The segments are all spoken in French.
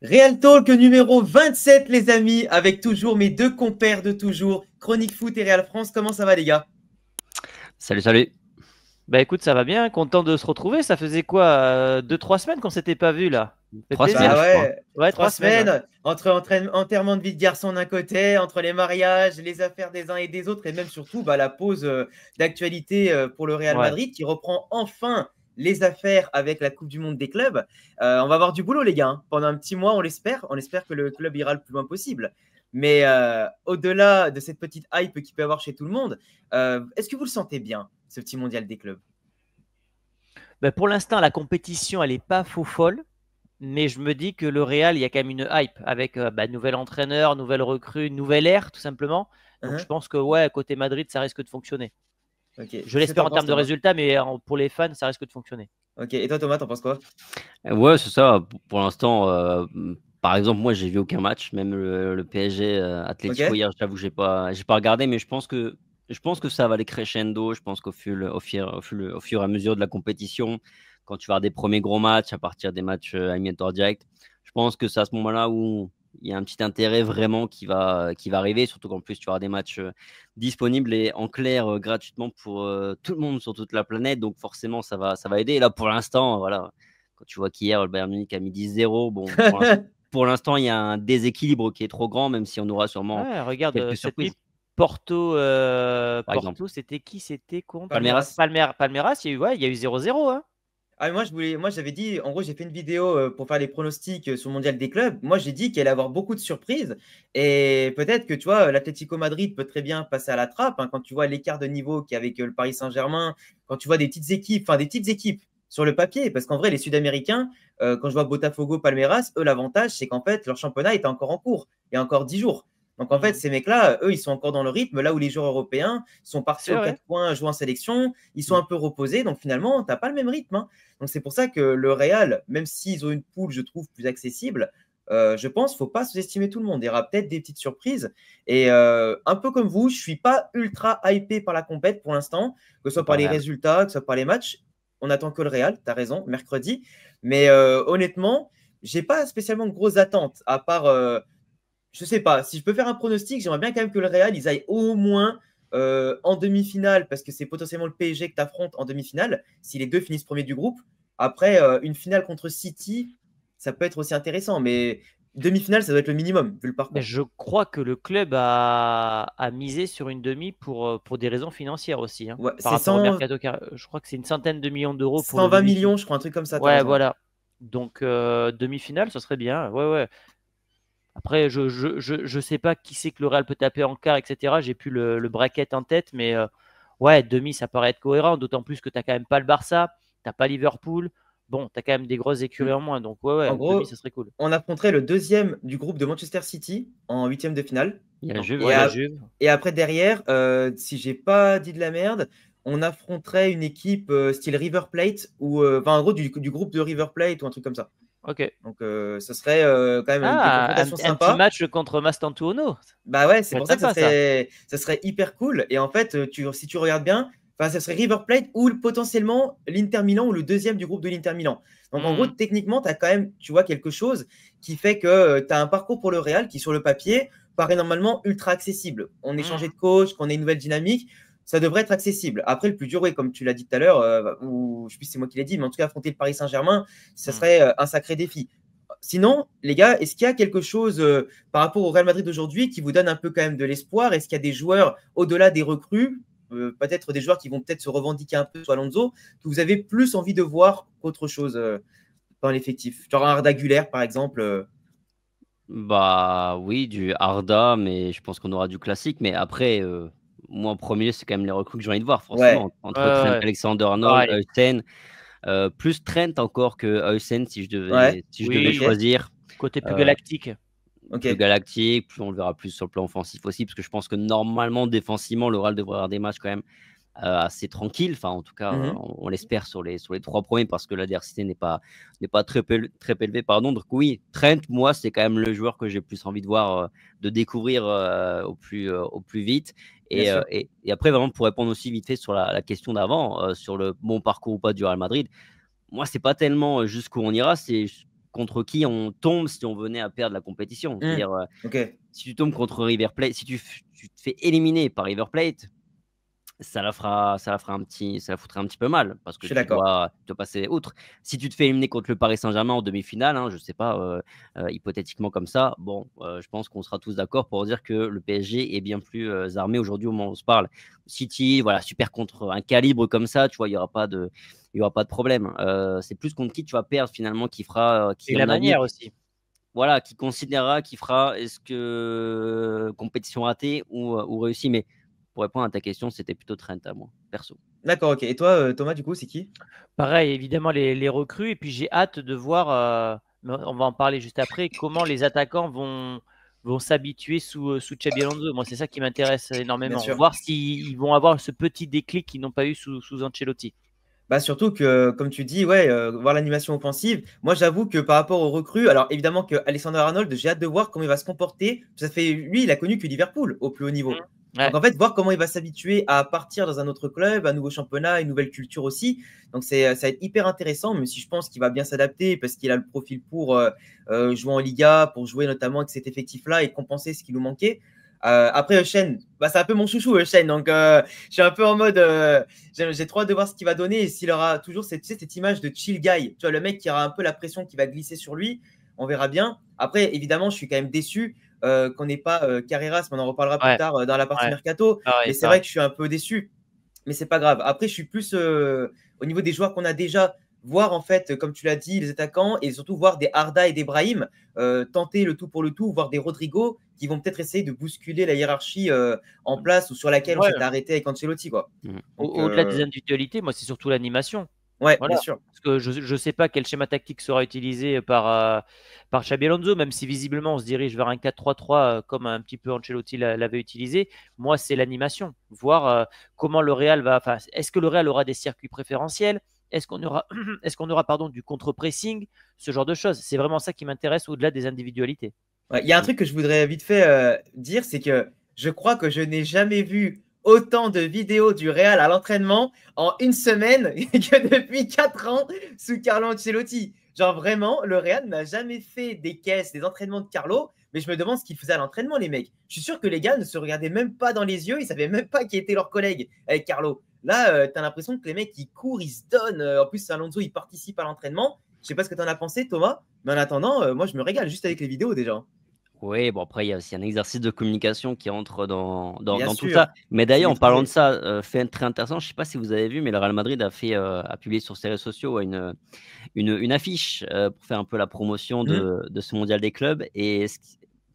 Real Talk numéro 27, les amis, avec toujours mes deux compères de toujours, Chronique Foot et Real France. Comment ça va, les gars? Salut, salut. Bah écoute, ça va bien, content de se retrouver. Ça faisait quoi, 2-3 semaines qu'on s'était pas vu là. Ça fait 3 semaines, Bah plaisir. je crois. ouais, Ouais, trois 3 semaines, ouais. semaines entre enterrement de vie de garçon d'un côté, entre les mariages, les affaires des uns et des autres, et même surtout la pause d'actualité pour le Real Ouais. Madrid qui reprend enfin les affaires avec la Coupe du Monde des clubs. On va avoir du boulot, les gars, hein. Pendant un petit mois, on l'espère. On espère que le club ira le plus loin possible. Mais au-delà de cette petite hype qu'il peut y avoir chez tout le monde, est-ce que vous le sentez bien, ce petit mondial des clubs? Bah, pour l'instant, la compétition, elle est pas faux folle, mais je me dis que le Real, il y a quand même une hype avec nouvel entraîneur, nouvelle recrue, nouvelle ère, tout simplement. Donc je Hein. pense que ouais, côté Madrid, ça risque de fonctionner. Ok. Je Qu'est-ce que l'espère t'en en penses, termes de Thomas? résultats, mais pour les fans, ça risque de fonctionner. Ok. Et toi, Thomas, t'en penses quoi? Ouais, c'est ça. Pour l'instant, par exemple, moi, j'ai vu aucun match, même le PSG Atlético Ok. hier. J'avoue que j'ai pas regardé, mais je pense que ça va aller crescendo. Je pense au fur et à mesure de la compétition, quand tu vas avoir des premiers gros matchs, à partir des matchs éliminatoires directs, je pense que c'est à ce moment-là où il y a un petit intérêt vraiment qui va arriver, surtout qu'en plus tu auras des matchs disponibles et en clair gratuitement pour tout le monde sur toute la planète. Donc forcément, ça va aider. Et là, pour l'instant, voilà, quand tu vois qu'hier, le Bayern Munich a mis 10-0, bon, pour l'instant, il y a un déséquilibre qui est trop grand, même si on aura sûrement Ouais, regarde, quelques cette nuit, surprises, Porto, par exemple. Porto, c'était qui? C'était contre Palmeiras. Palmeiras, il y a eu 0-0, hein. Ah, moi, j'avais dit, en gros, j'ai fait une vidéo pour faire les pronostics sur le mondial des clubs. Moi, j'ai dit qu'il allait avoir beaucoup de surprises. Et peut-être que, tu vois, l'Atlético Madrid peut très bien passer à la trappe, hein, quand tu vois l'écart de niveau qu'il y a avec le Paris Saint-Germain, quand tu vois des petites équipes sur le papier. Parce qu'en vrai, les Sud-Américains, quand je vois Botafogo, Palmeiras, eux, l'avantage, c'est qu'en fait, leur championnat est encore en cours. Il y a encore 10 jours. Donc, en fait, Hmm. ces mecs-là, eux, ils sont encore dans le rythme, là où les joueurs européens sont partis C'est aux vrai. 4 coins, jouent en sélection, ils sont Mm. un peu reposés. Donc, finalement, tu n'as pas le même rythme, hein. Donc c'est pour ça que le Real, même s'ils ont une poule, je trouve, plus accessible, je pense qu'il ne faut pas sous-estimer tout le monde. Il y aura peut-être des petites surprises. Et un peu comme vous, je ne suis pas ultra hypé par la compète pour l'instant, que ce soit par les Pareil. résultats, que ce soit par les matchs. On attend que le Real, tu as raison, mercredi. Mais honnêtement, j'ai pas spécialement de grosses attentes, à part, je sais pas, si je peux faire un pronostic, j'aimerais bien quand même que le Real, ils aillent au moins en demi-finale, parce que c'est potentiellement le PSG que tu affrontes en demi-finale, si les deux finissent premier du groupe. Après, une finale contre City, ça peut être aussi intéressant, mais demi-finale, ça doit être le minimum, vu le Mais parcours. je crois que le club a misé sur une demi pour des raisons financières aussi, hein, Ouais, par c'est rapport au 100, mercato. Je crois que c'est une centaine de millions d'euros pour le 120 demi-finale. millions, je crois, un truc comme ça, tu as Ouais, raison. Ouais. voilà. Donc, demi-finale, ça serait bien. Ouais, ouais. Après, je sais pas qui c'est que le Real peut taper en quart, etc. J'ai plus le bracket en tête, mais ouais, demi, ça paraît être cohérent. D'autant plus que tu n'as quand même pas le Barça, tu pas Liverpool. Bon, tu as quand même des grosses Hmm. écuries en moins. Donc, ouais, En ouais, demi, gros, ça serait cool. on affronterait le deuxième du groupe de Manchester City en huitième de finale. Il y a la Donc, Juve ouais, Et, la aussi. Juve. et après, derrière, si j'ai pas dit de la merde, on affronterait une équipe style River Plate, ou enfin, en gros, du groupe de River Plate ou un truc comme ça. Ok. Donc, ce serait quand même des Ah, confrontations un petit sympas. match contre Mastantuono. Ça Bah ouais, c'est pourrait pour être ça que sympa, ça. ça serait hyper cool. Et en fait, si tu regardes bien, enfin, ça serait River Plate ou potentiellement l'Inter Milan ou le deuxième du groupe de l'Inter Milan. Donc en gros, Mhm. techniquement, tu as quand même, tu vois, quelque chose qui fait que tu as un parcours pour le Real qui, sur le papier, paraît normalement ultra accessible. On est changé Mhm. de coach, qu'on a une nouvelle dynamique, ça devrait être accessible. Après, le plus dur, oui, comme tu l'as dit tout à l'heure, ou je sais plus si c'est moi qui l'ai dit, mais en tout cas, affronter le Paris Saint-Germain, ça Mhm. serait un sacré défi. Sinon, les gars, est-ce qu'il y a quelque chose par rapport au Real Madrid d'aujourd'hui qui vous donne un peu quand même de l'espoir? Est-ce qu'il y a des joueurs au-delà des recrues, peut-être des joueurs qui vont peut-être se revendiquer un peu sur Alonso, que vous avez plus envie de voir qu'autre chose dans l'effectif? Genre un Arda Güler, par exemple. Bah oui, du Arda, mais je pense qu'on aura du classique. Mais après, moi en premier, c'est quand même les recrues que j'ai envie de voir, Ouais. forcément. Ouais, Entre Trent ouais. Alexander-Arnold, Pareil. Heusen, plus Trent encore que Heusen, si je Ouais. devais, si je devais Oui, Ok. choisir. côté plus Euh, galactique. Plus Ok. galactique, plus on le verra plus sur le plan offensif aussi, parce que je pense que normalement, défensivement, le Real devrait avoir des matchs quand même assez tranquilles. Enfin, en tout cas, Mhm. on l'espère sur les trois premiers, parce que l'adversité n'est pas très élevée. Pardon. Donc oui, Trent, moi, c'est quand même le joueur que j'ai plus envie de voir, de découvrir au plus vite. Bien Et, sûr. après, vraiment, pour répondre aussi vite fait sur la question d'avant, sur le bon parcours ou pas du Real Madrid, moi, c'est pas tellement jusqu'où on ira, c'est contre qui on tombe si on venait à perdre la compétition. C'est-à-dire, Ok, si tu tombes contre River Plate, si tu te fais éliminer par River Plate, ça la foutra un petit peu mal parce je que suis tu d'accord. dois passer outre. Si tu te fais éliminer contre le Paris Saint-Germain en demi-finale, hein, je sais pas, hypothétiquement comme ça, bon, je pense qu'on sera tous d'accord pour dire que le PSG est bien plus armé aujourd'hui au moment où on se parle. City, voilà, super contre un calibre comme ça, tu vois, il y aura pas de problème. C'est plus contre qui tu vas perdre finalement qui fera, Et qui à la mon avis, manière aussi. voilà, qui considérera, qui fera est-ce que compétition ratée ou réussie. Mais pour répondre à ta question, c'était plutôt Trent à moi, perso. D'accord, ok. Et toi, Thomas, du coup, c'est qui? Pareil, évidemment, les recrues. Et puis j'ai hâte de voir, mais on va en parler juste après, comment les attaquants vont s'habituer sous Xabi Alonso. Moi, c'est ça qui m'intéresse Bien énormément. sûr. Voir s'ils vont avoir ce petit déclic qu'ils n'ont pas eu sous Ancelotti. Bah surtout que, comme tu dis, ouais, voir l'animation offensive. Moi, j'avoue que par rapport aux recrues, alors évidemment que Alexander Arnold, j'ai hâte de voir comment il va se comporter. Ça fait, lui, il a connu que Liverpool au plus haut niveau. Ouais. Donc en fait, voir comment il va s'habituer à partir dans un autre club, un nouveau championnat, une nouvelle culture aussi. Donc ça va être hyper intéressant, même si je pense qu'il va bien s'adapter parce qu'il a le profil pour jouer en Liga, pour jouer notamment avec cet effectif-là et compenser ce qui nous manquait. Après, Eugène, bah, c'est un peu mon chouchou, Eugène. Donc, je suis un peu en mode. J'ai trop hâte de voir ce qu'il va donner et s'il aura toujours cette, tu sais, cette image de chill guy. Tu vois, le mec qui aura un peu la pression qui va glisser sur lui. On verra bien. Après, évidemment, je suis quand même déçu qu'on n'ait pas Carreras, mais on en reparlera plus Ouais, tard dans la partie ouais, mercato. pareil, Mais c'est vrai pareil. que je suis un peu déçu. Mais c'est pas grave. Après, je suis plus au niveau des joueurs qu'on a déjà. Voir en fait, comme tu l'as dit, les attaquants et surtout voir des Arda et des Brahim tenter le tout pour le tout, voir des Rodrigo qui vont peut-être essayer de bousculer la hiérarchie en place ou sur laquelle on Ouais. s'est arrêté avec Ancelotti, quoi. Mhm. Donc, Au-delà des individualités, moi, c'est surtout l'animation. ouais, Voilà. bien sûr. Parce que je ne sais pas quel schéma tactique sera utilisé par Xabi Alonso, même si visiblement on se dirige vers un 4-3-3 comme un petit peu Ancelotti l'avait utilisé. Moi, c'est l'animation. Voir comment le Real va. Enfin, est-ce que le Real aura des circuits préférentiels? Est-ce qu'on aura, pardon, du contre-pressing? Ce genre de choses. C'est vraiment ça qui m'intéresse au-delà des individualités. Ouais, il y a un truc que je voudrais vite fait dire, c'est que je crois que je n'ai jamais vu autant de vidéos du Real à l'entraînement en une semaine que depuis 4 ans sous Carlo Ancelotti. Genre vraiment, le Real n'a jamais fait des caisses, des entraînements de Carlo, mais je me demande ce qu'ils faisaient à l'entraînement, les mecs. Je suis sûr que les gars ne se regardaient même pas dans les yeux, ils savaient même pas qui était leur collègue avec Carlo. Là, tu as l'impression que les mecs, ils courent, ils se donnent. En plus, Alonso, il participe à l'entraînement. Je sais pas ce que tu en as pensé, Thomas, mais en attendant, moi, je me régale juste avec les vidéos déjà. Oui, bon après il y a aussi un exercice de communication qui entre Bien dans tout ça. sûr, Mais c'est d'ailleurs, en parlant de maîtrisé. ça, fait très intéressant, je ne sais pas si vous avez vu, mais le Real Madrid a publié sur ses réseaux sociaux une affiche pour faire un peu la promotion Mhm. de ce mondial des clubs. Et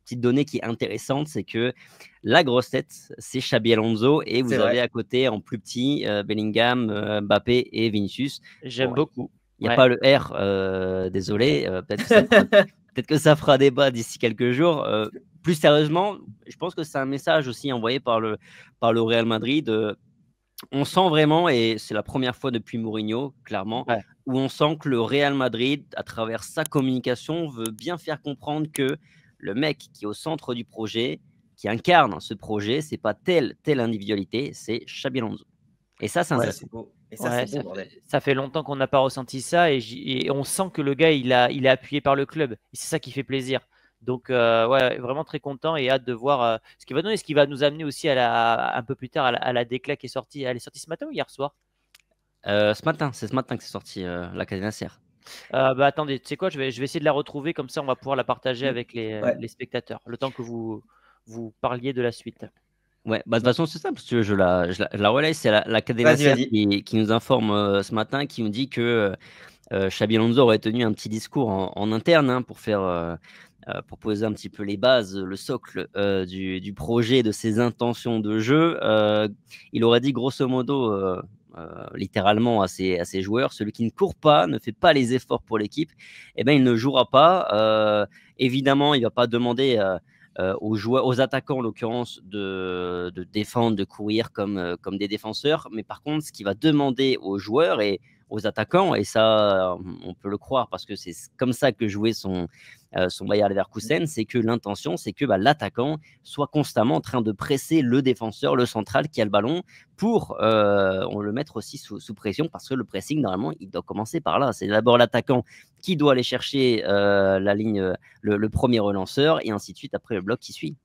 petite donnée qui est intéressante, c'est que la grosse tête, c'est Xabi Alonso et C'est vous avez vrai. à côté en plus petit Bellingham, Mbappé et Vinicius. J'aime Bon, il beaucoup. n'y a Ouais. pas le R, désolé, peut-être que ça fera débat d'ici quelques jours. Plus sérieusement, je pense que c'est un message aussi envoyé par le Real Madrid. On sent vraiment, et c'est la première fois depuis Mourinho, clairement, Ouais. où on sent que le Real Madrid, à travers sa communication, veut bien faire comprendre que le mec qui est au centre du projet, qui incarne ce projet, c'est pas telle individualité, c'est Xabi Alonso. Et ça, c'est Et ça, Ouais. c'est intéressant. beau. Et ça, Ouais, c'est beau, bordel. ça fait longtemps qu'on n'a pas ressenti ça et on sent que le gars, il est appuyé par le club. Et c'est ça qui fait plaisir. Donc, ouais, vraiment très content et hâte de voir ce qu'il va donner, ce qui va nous amener aussi un peu plus tard à la déclat qui est sortie. Elle est sortie ce matin ou hier soir? C'est ce matin que c'est sorti la Cadena Ser. Bah attendez, tu sais quoi, je vais essayer de la retrouver, comme ça on va pouvoir la partager Mm. avec Ouais, les spectateurs, le temps que vous parliez de la suite. Ouais, bah, de toute façon, c'est ça, parce que je la relaye. C'est la Cadena vas-y, Ser vas-y. qui nous informe ce matin, qui nous dit que Xabi Alonso aurait tenu un petit discours en interne hein, pour poser un petit peu les bases, le socle du projet, de ses intentions de jeu. Il aurait dit grosso modo, littéralement à ses joueurs, celui qui ne court pas, ne fait pas les efforts pour l'équipe, eh ben, il ne jouera pas. Évidemment, il ne va pas demander aux joueurs, aux attaquants en l'occurrence, de défendre, de courir comme des défenseurs. Mais par contre, ce qu'il va demander aux joueurs et aux attaquants, et ça, on peut le croire, parce que c'est comme ça que jouait son Bayer Leverkusen, c'est que l'intention, c'est que l'attaquant soit constamment en train de presser le défenseur, le central qui a le ballon, pour on le mettre aussi sous pression, parce que le pressing, normalement, il doit commencer par là. C'est d'abord l'attaquant qui doit aller chercher la ligne, le premier relanceur, et ainsi de suite, après le bloc qui suit.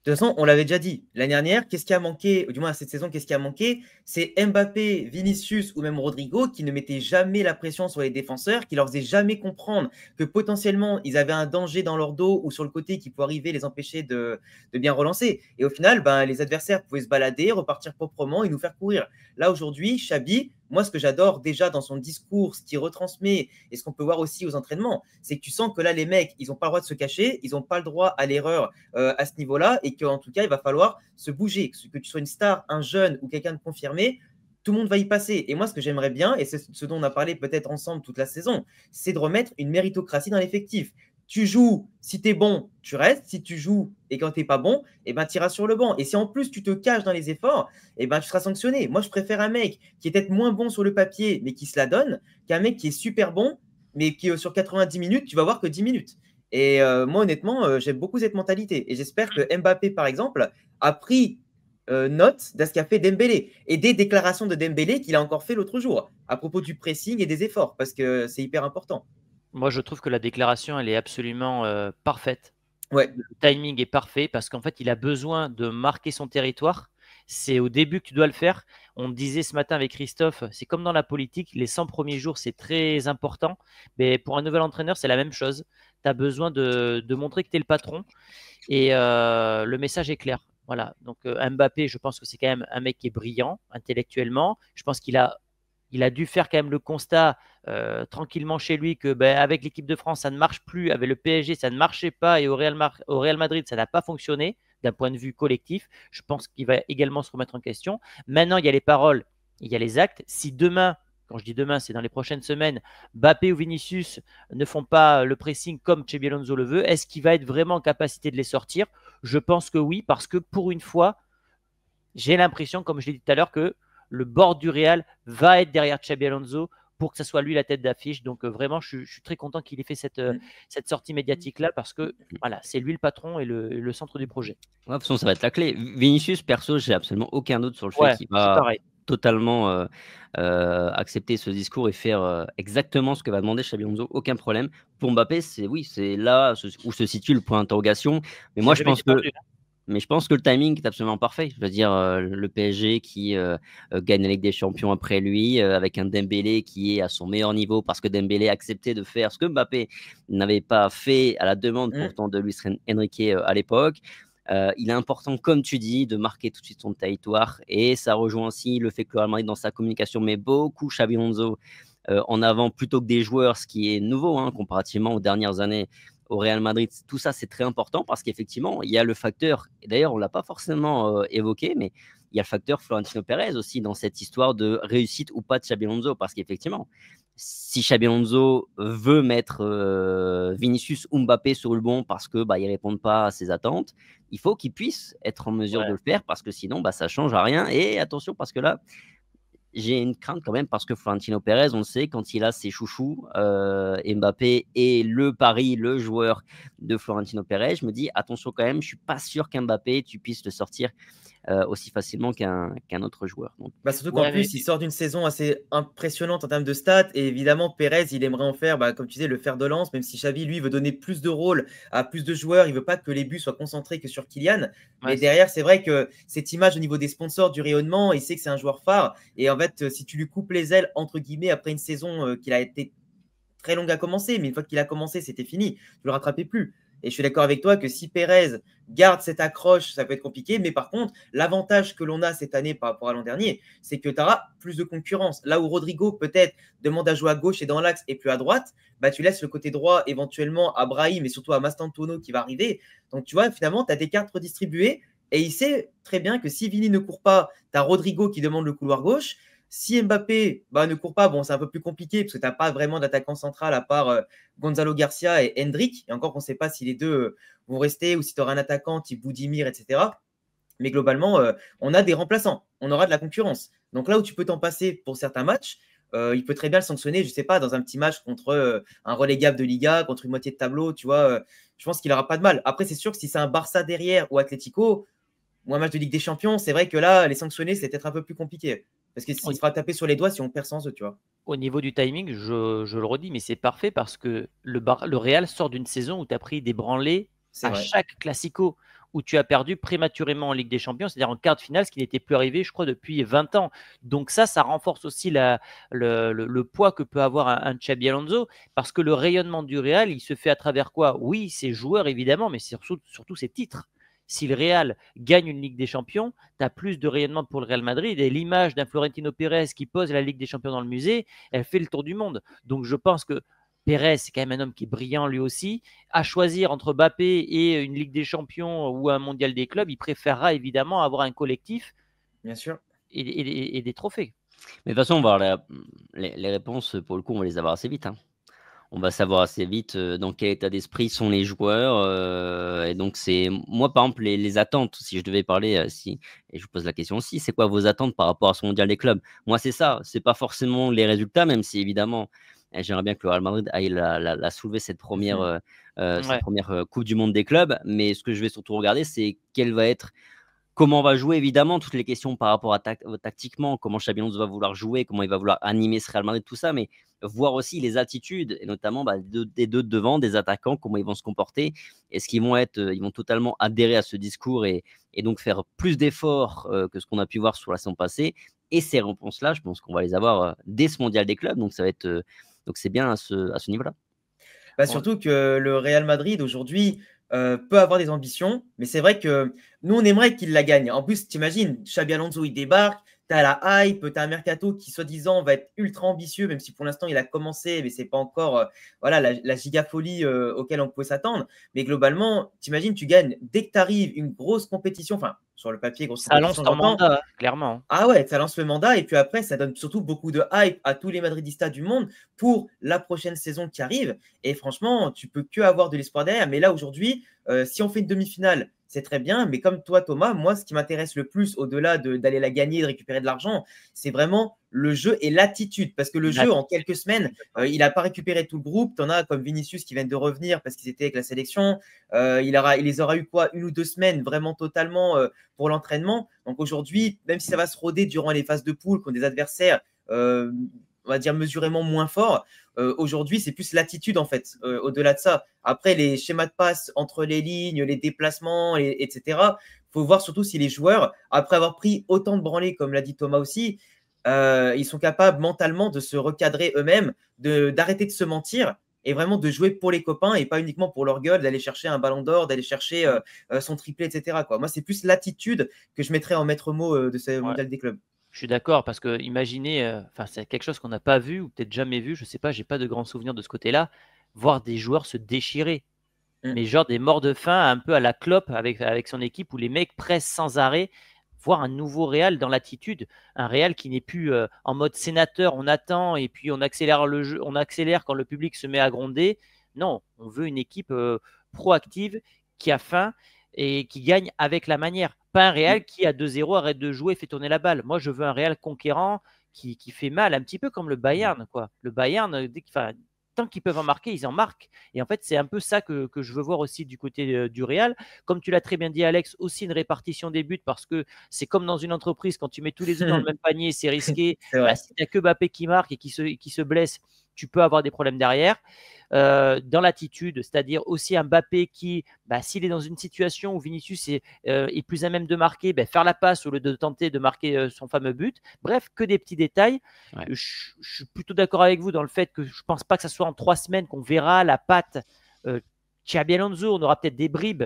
De toute façon, on l'avait déjà dit l'année dernière, qu'est-ce qui a manqué, ou du moins cette saison, qu'est-ce qui a manqué? C'est Mbappé, Vinicius ou même Rodrigo qui ne mettaient jamais la pression sur les défenseurs, qui leur faisaient jamais comprendre que potentiellement ils avaient un danger dans leur dos ou sur le côté qui pouvait arriver les empêcher de bien relancer. Et au final, les adversaires pouvaient se balader, repartir proprement et nous faire courir. Là aujourd'hui, Xabi, moi ce que j'adore déjà dans son discours, ce qu'il retransmet et ce qu'on peut voir aussi aux entraînements, c'est que tu sens que là les mecs, ils n'ont pas le droit de se cacher, ils n'ont pas le droit à l'erreur à ce niveau-là, et qu'en tout cas, il va falloir se bouger. Que tu sois une star, un jeune ou quelqu'un de confirmé, tout le monde va y passer. Et moi, ce que j'aimerais bien, et c'est ce dont on a parlé peut-être ensemble toute la saison, c'est de remettre une méritocratie dans l'effectif. Tu joues, si tu es bon, tu restes. Si tu joues et quand tu n'es pas bon, tu iras sur le banc. Et si en plus tu te caches dans les efforts, tu seras sanctionné. Moi, je préfère un mec qui est peut-être moins bon sur le papier, mais qui se la donne, qu'un mec qui est super bon, mais qui sur 90 minutes, tu vas voir que 10 minutes. Et moi, honnêtement, j'aime beaucoup cette mentalité. Et j'espère que Mbappé, par exemple, a pris note de ce qu'a fait Dembélé et des déclarations de Dembélé qu'il a encore fait l'autre jour à propos du pressing et des efforts, parce que c'est hyper important. Moi, je trouve que la déclaration, elle est absolument parfaite. Ouais. Le timing est parfait parce qu'en fait, il a besoin de marquer son territoire. C'est au début que tu dois le faire. On disait ce matin avec Christophe, c'est comme dans la politique, les 100 premiers jours, c'est très important. Mais pour un nouvel entraîneur, c'est la même chose. Tu as besoin de montrer que tu es le patron. Et le message est clair. Voilà. Donc Mbappé, je pense que c'est quand même un mec qui est brillant intellectuellement. Je pense qu'il a dû faire quand même le constat tranquillement chez lui que avec l'équipe de France, ça ne marche plus. Avec le PSG, ça ne marchait pas. Et au Real Madrid, ça n'a pas fonctionné d'un point de vue collectif. Je pense qu'il va également se remettre en question. Maintenant, il y a les paroles, il y a les actes. Si demain, quand je dis demain, c'est dans les prochaines semaines, Mbappé ou Vinicius ne font pas le pressing comme Xabi Alonso le veut, est-ce qu'il va être vraiment en capacité de les sortir? Je pense que oui, parce que pour une fois, j'ai l'impression, comme je l'ai dit tout à l'heure, que le board du Real va être derrière Xabi Alonso pour que ce soit lui la tête d'affiche. Donc vraiment, je suis très content qu'il ait fait cette sortie médiatique-là, parce que voilà, c'est lui le patron et le centre du projet. Ouais, de toute façon, ça va être la clé. Vinicius, perso, j'ai absolument aucun doute sur le fait qu'il va totalement accepter ce discours et faire exactement ce que va demander Xabi Alonso. Aucun problème. Pour Mbappé, c'est là où se situe le point d'interrogation. Mais moi, je pense que le timing est absolument parfait. Je veux dire, le PSG qui gagne la Ligue des Champions après lui, avec un Dembélé qui est à son meilleur niveau, parce que Dembélé a accepté de faire ce que Mbappé n'avait pas fait à la demande pourtant de Luis Enrique à l'époque. Il est important, comme tu dis, de marquer tout de suite son territoire, et ça rejoint aussi le fait que le Real Madrid, dans sa communication, met beaucoup Xabi Alonso en avant plutôt que des joueurs, ce qui est nouveau comparativement aux dernières années au Real Madrid. Tout ça, c'est très important, parce qu'effectivement, il y a le facteur, et d'ailleurs, on ne l'a pas forcément évoqué, mais il y a le facteur Florentino Pérez aussi dans cette histoire de réussite ou pas de Xabi Alonso, parce qu'effectivement, si Xabi Alonso veut mettre Vinicius ou Mbappé sur le banc parce que ils répondent pas à ses attentes, il faut qu'il puisse être en mesure de le faire, parce que sinon, ça change à rien. Et attention, parce que là, j'ai une crainte quand même, parce que Florentino Pérez, on le sait, quand il a ses chouchous, Mbappé et le pari, le joueur de Florentino Pérez, je me dis attention quand même, je ne suis pas sûr qu'Mbappé, tu puisses le sortir aussi facilement qu'un autre joueur. Donc, surtout qu'en plus, il sort d'une saison assez impressionnante en termes de stats. Et évidemment, Pérez, il aimerait en faire, comme tu disais, le fer de lance, même si Xavi, lui, veut donner plus de rôle à plus de joueurs. Il ne veut pas que les buts soient concentrés que sur Kylian. Mais derrière, c'est vrai que cette image au niveau des sponsors, du rayonnement, il sait que c'est un joueur phare. Et en fait, si tu lui coupes les ailes, entre guillemets, après une saison qu'il a été très longue à commencer, mais une fois qu'il a commencé, c'était fini. Tu ne le rattrapais plus. Et je suis d'accord avec toi que si Pérez garde cette accroche, ça peut être compliqué. Mais par contre, l'avantage que l'on a cette année par rapport à l'an dernier, c'est que tu auras plus de concurrence. Là où Rodrigo peut-être demande à jouer à gauche et dans l'axe et plus à droite, tu laisses le côté droit éventuellement à Brahim et surtout à Mastantuono qui va arriver. Donc tu vois, finalement, tu as des cartes redistribuées. Et il sait très bien que si Vini ne court pas, tu as Rodrigo qui demande le couloir gauche. Si Mbappé ne court pas, c'est un peu plus compliqué parce que tu n'as pas vraiment d'attaquant central à part Gonzalo Garcia et Hendrick. Et encore qu'on ne sait pas si les deux vont rester ou si tu auras un attaquant type Boudimir, etc. Mais globalement, on a des remplaçants. On aura de la concurrence. Donc là où tu peux t'en passer pour certains matchs, il peut très bien le sanctionner, je sais pas, dans un petit match contre un relégable de Liga, contre une moitié de tableau, tu vois. Je pense qu'il n'aura pas de mal. Après, c'est sûr que si c'est un Barça derrière ou Atlético, ou un match de Ligue des Champions, c'est vrai que là, les sanctionner, c'est peut-être un peu plus compliqué. Parce qu'il se fera taper sur les doigts si on perd sans eux, tu vois. Au niveau du timing, je le redis, mais c'est parfait parce que le Real sort d'une saison où tu as pris des branlées à Vrai. chaque Classico, où tu as perdu prématurément en Ligue des Champions, c'est-à-dire en quart de finale, ce qui n'était plus arrivé, je crois, depuis 20 ans. Donc ça renforce aussi le poids que peut avoir un Xabi Alonso, parce que le rayonnement du Real, il se fait à travers quoi? Oui, ses joueurs, évidemment, mais surtout ses titres. Si le Real gagne une Ligue des Champions, tu as plus de rayonnement pour le Real Madrid. Et l'image d'un Florentino Pérez qui pose la Ligue des Champions dans le musée, elle fait le tour du monde. Donc je pense que Pérez, c'est quand même un homme qui est brillant lui aussi. À choisir entre Mbappé et une Ligue des Champions ou un Mondial des clubs, il préférera évidemment avoir un collectif Bien sûr. et des trophées. Mais de toute façon, on va avoir les réponses, pour le coup, on va les avoir assez vite. On va savoir assez vite dans quel état d'esprit sont les joueurs. Et donc, c'est moi, par exemple, les attentes, si je devais parler, et je vous pose la question aussi, c'est quoi vos attentes par rapport à ce mondial des clubs? Moi, c'est ça. C'est pas forcément les résultats, même si évidemment, j'aimerais bien que le Real Madrid aille la soulever cette première, Coupe du Monde des clubs. Mais ce que je vais surtout regarder, c'est quelle va être. Comment on va jouer, évidemment, toutes les questions par rapport à tactiquement, comment Xabi Alonso va vouloir jouer, comment il va vouloir animer ce Real Madrid, tout ça, mais voir aussi les attitudes, et notamment des deux devant, des attaquants, comment ils vont se comporter. Est-ce qu'ils vont ils vont totalement adhérer à ce discours et donc faire plus d'efforts que ce qu'on a pu voir sur la saison passée. Et ces réponses-là, je pense qu'on va les avoir dès ce mondial des clubs, donc ça va être donc c'est bien à ce niveau-là. Surtout que le Real Madrid aujourd'hui peut avoir des ambitions, mais c'est vrai que nous on aimerait qu'il la gagne. En plus, t'imagines, Xabi Alonso il débarque, t'as la hype, t'as un mercato qui soi-disant va être ultra ambitieux, même si pour l'instant il a commencé, mais c'est pas encore voilà la giga folie auquel on pouvait s'attendre. Mais globalement, t'imagines, tu gagnes dès que tu arrives une grosse compétition, enfin sur le papier grosse ça lance compétition, ton mandat, clairement. Ah ouais, ça lance le mandat et puis après, ça donne surtout beaucoup de hype à tous les Madridistas du monde pour la prochaine saison qui arrive. Et franchement, tu peux que avoir de l'espoir derrière. Mais là, aujourd'hui, si on fait une demi-finale, c'est très bien. Mais comme toi, Thomas, moi, ce qui m'intéresse le plus, au-delà d'aller la gagner, de récupérer de l'argent, c'est vraiment le jeu et l'attitude. Parce que le jeu, en quelques semaines, il n'a pas récupéré tout le groupe. Tu en as comme Vinicius qui viennent de revenir parce qu'ils étaient avec la sélection. Il les aura eu quoi, 1 ou 2 semaines vraiment totalement pour l'entraînement. Donc aujourd'hui, même si ça va se roder durant les phases de poule contre des adversaires, on va dire mesurément moins forts, aujourd'hui, c'est plus l'attitude en fait, au-delà de ça. Après, les schémas de passe entre les lignes, les déplacements, etc., il faut voir surtout si les joueurs, après avoir pris autant de branlées, comme l'a dit Thomas aussi, ils sont capables mentalement de se recadrer eux-mêmes, d'arrêter de se mentir et vraiment de jouer pour les copains et pas uniquement pour leur gueule, d'aller chercher un ballon d'or, d'aller chercher son triplé, etc. Moi, c'est plus l'attitude que je mettrais en maître mot de ce mondial des clubs. Je suis d'accord parce que imaginez, c'est quelque chose qu'on n'a pas vu ou peut-être jamais vu, je sais pas, j'ai pas de grands souvenirs de ce côté-là, voir des joueurs se déchirer. Mais genre des morts de faim un peu à la Klopp avec son équipe où les mecs pressent sans arrêt, voir un nouveau Real dans l'attitude, un Real qui n'est plus en mode sénateur, on attend et puis on accélère le jeu, on accélère quand le public se met à gronder. Non, on veut une équipe proactive qui a faim et qui gagne avec la manière. Pas un Real qui à 2-0 arrête de jouer et fait tourner la balle. Moi, je veux un Real conquérant qui fait mal, un petit peu comme le Bayern, quoi. Le Bayern, tant qu'ils peuvent en marquer, ils en marquent. Et en fait, c'est un peu ça que je veux voir aussi du côté du Real. Comme tu l'as très bien dit, Alex, aussi une répartition des buts parce que c'est comme dans une entreprise, quand tu mets tous les œufs dans le même panier, c'est risqué. Si tu n'as que Mbappé qui marque et qui se blesse, tu peux avoir des problèmes derrière. Dans l'attitude, c'est-à-dire aussi un Mbappé qui, s'il est dans une situation où Vinicius est plus à même de marquer, faire la passe au lieu de tenter de marquer son fameux but. Bref, que des petits détails. Ouais. Je suis plutôt d'accord avec vous dans le fait que je ne pense pas que ce soit en 3 semaines qu'on verra la patte Xabi Alonso. On aura peut-être des bribes,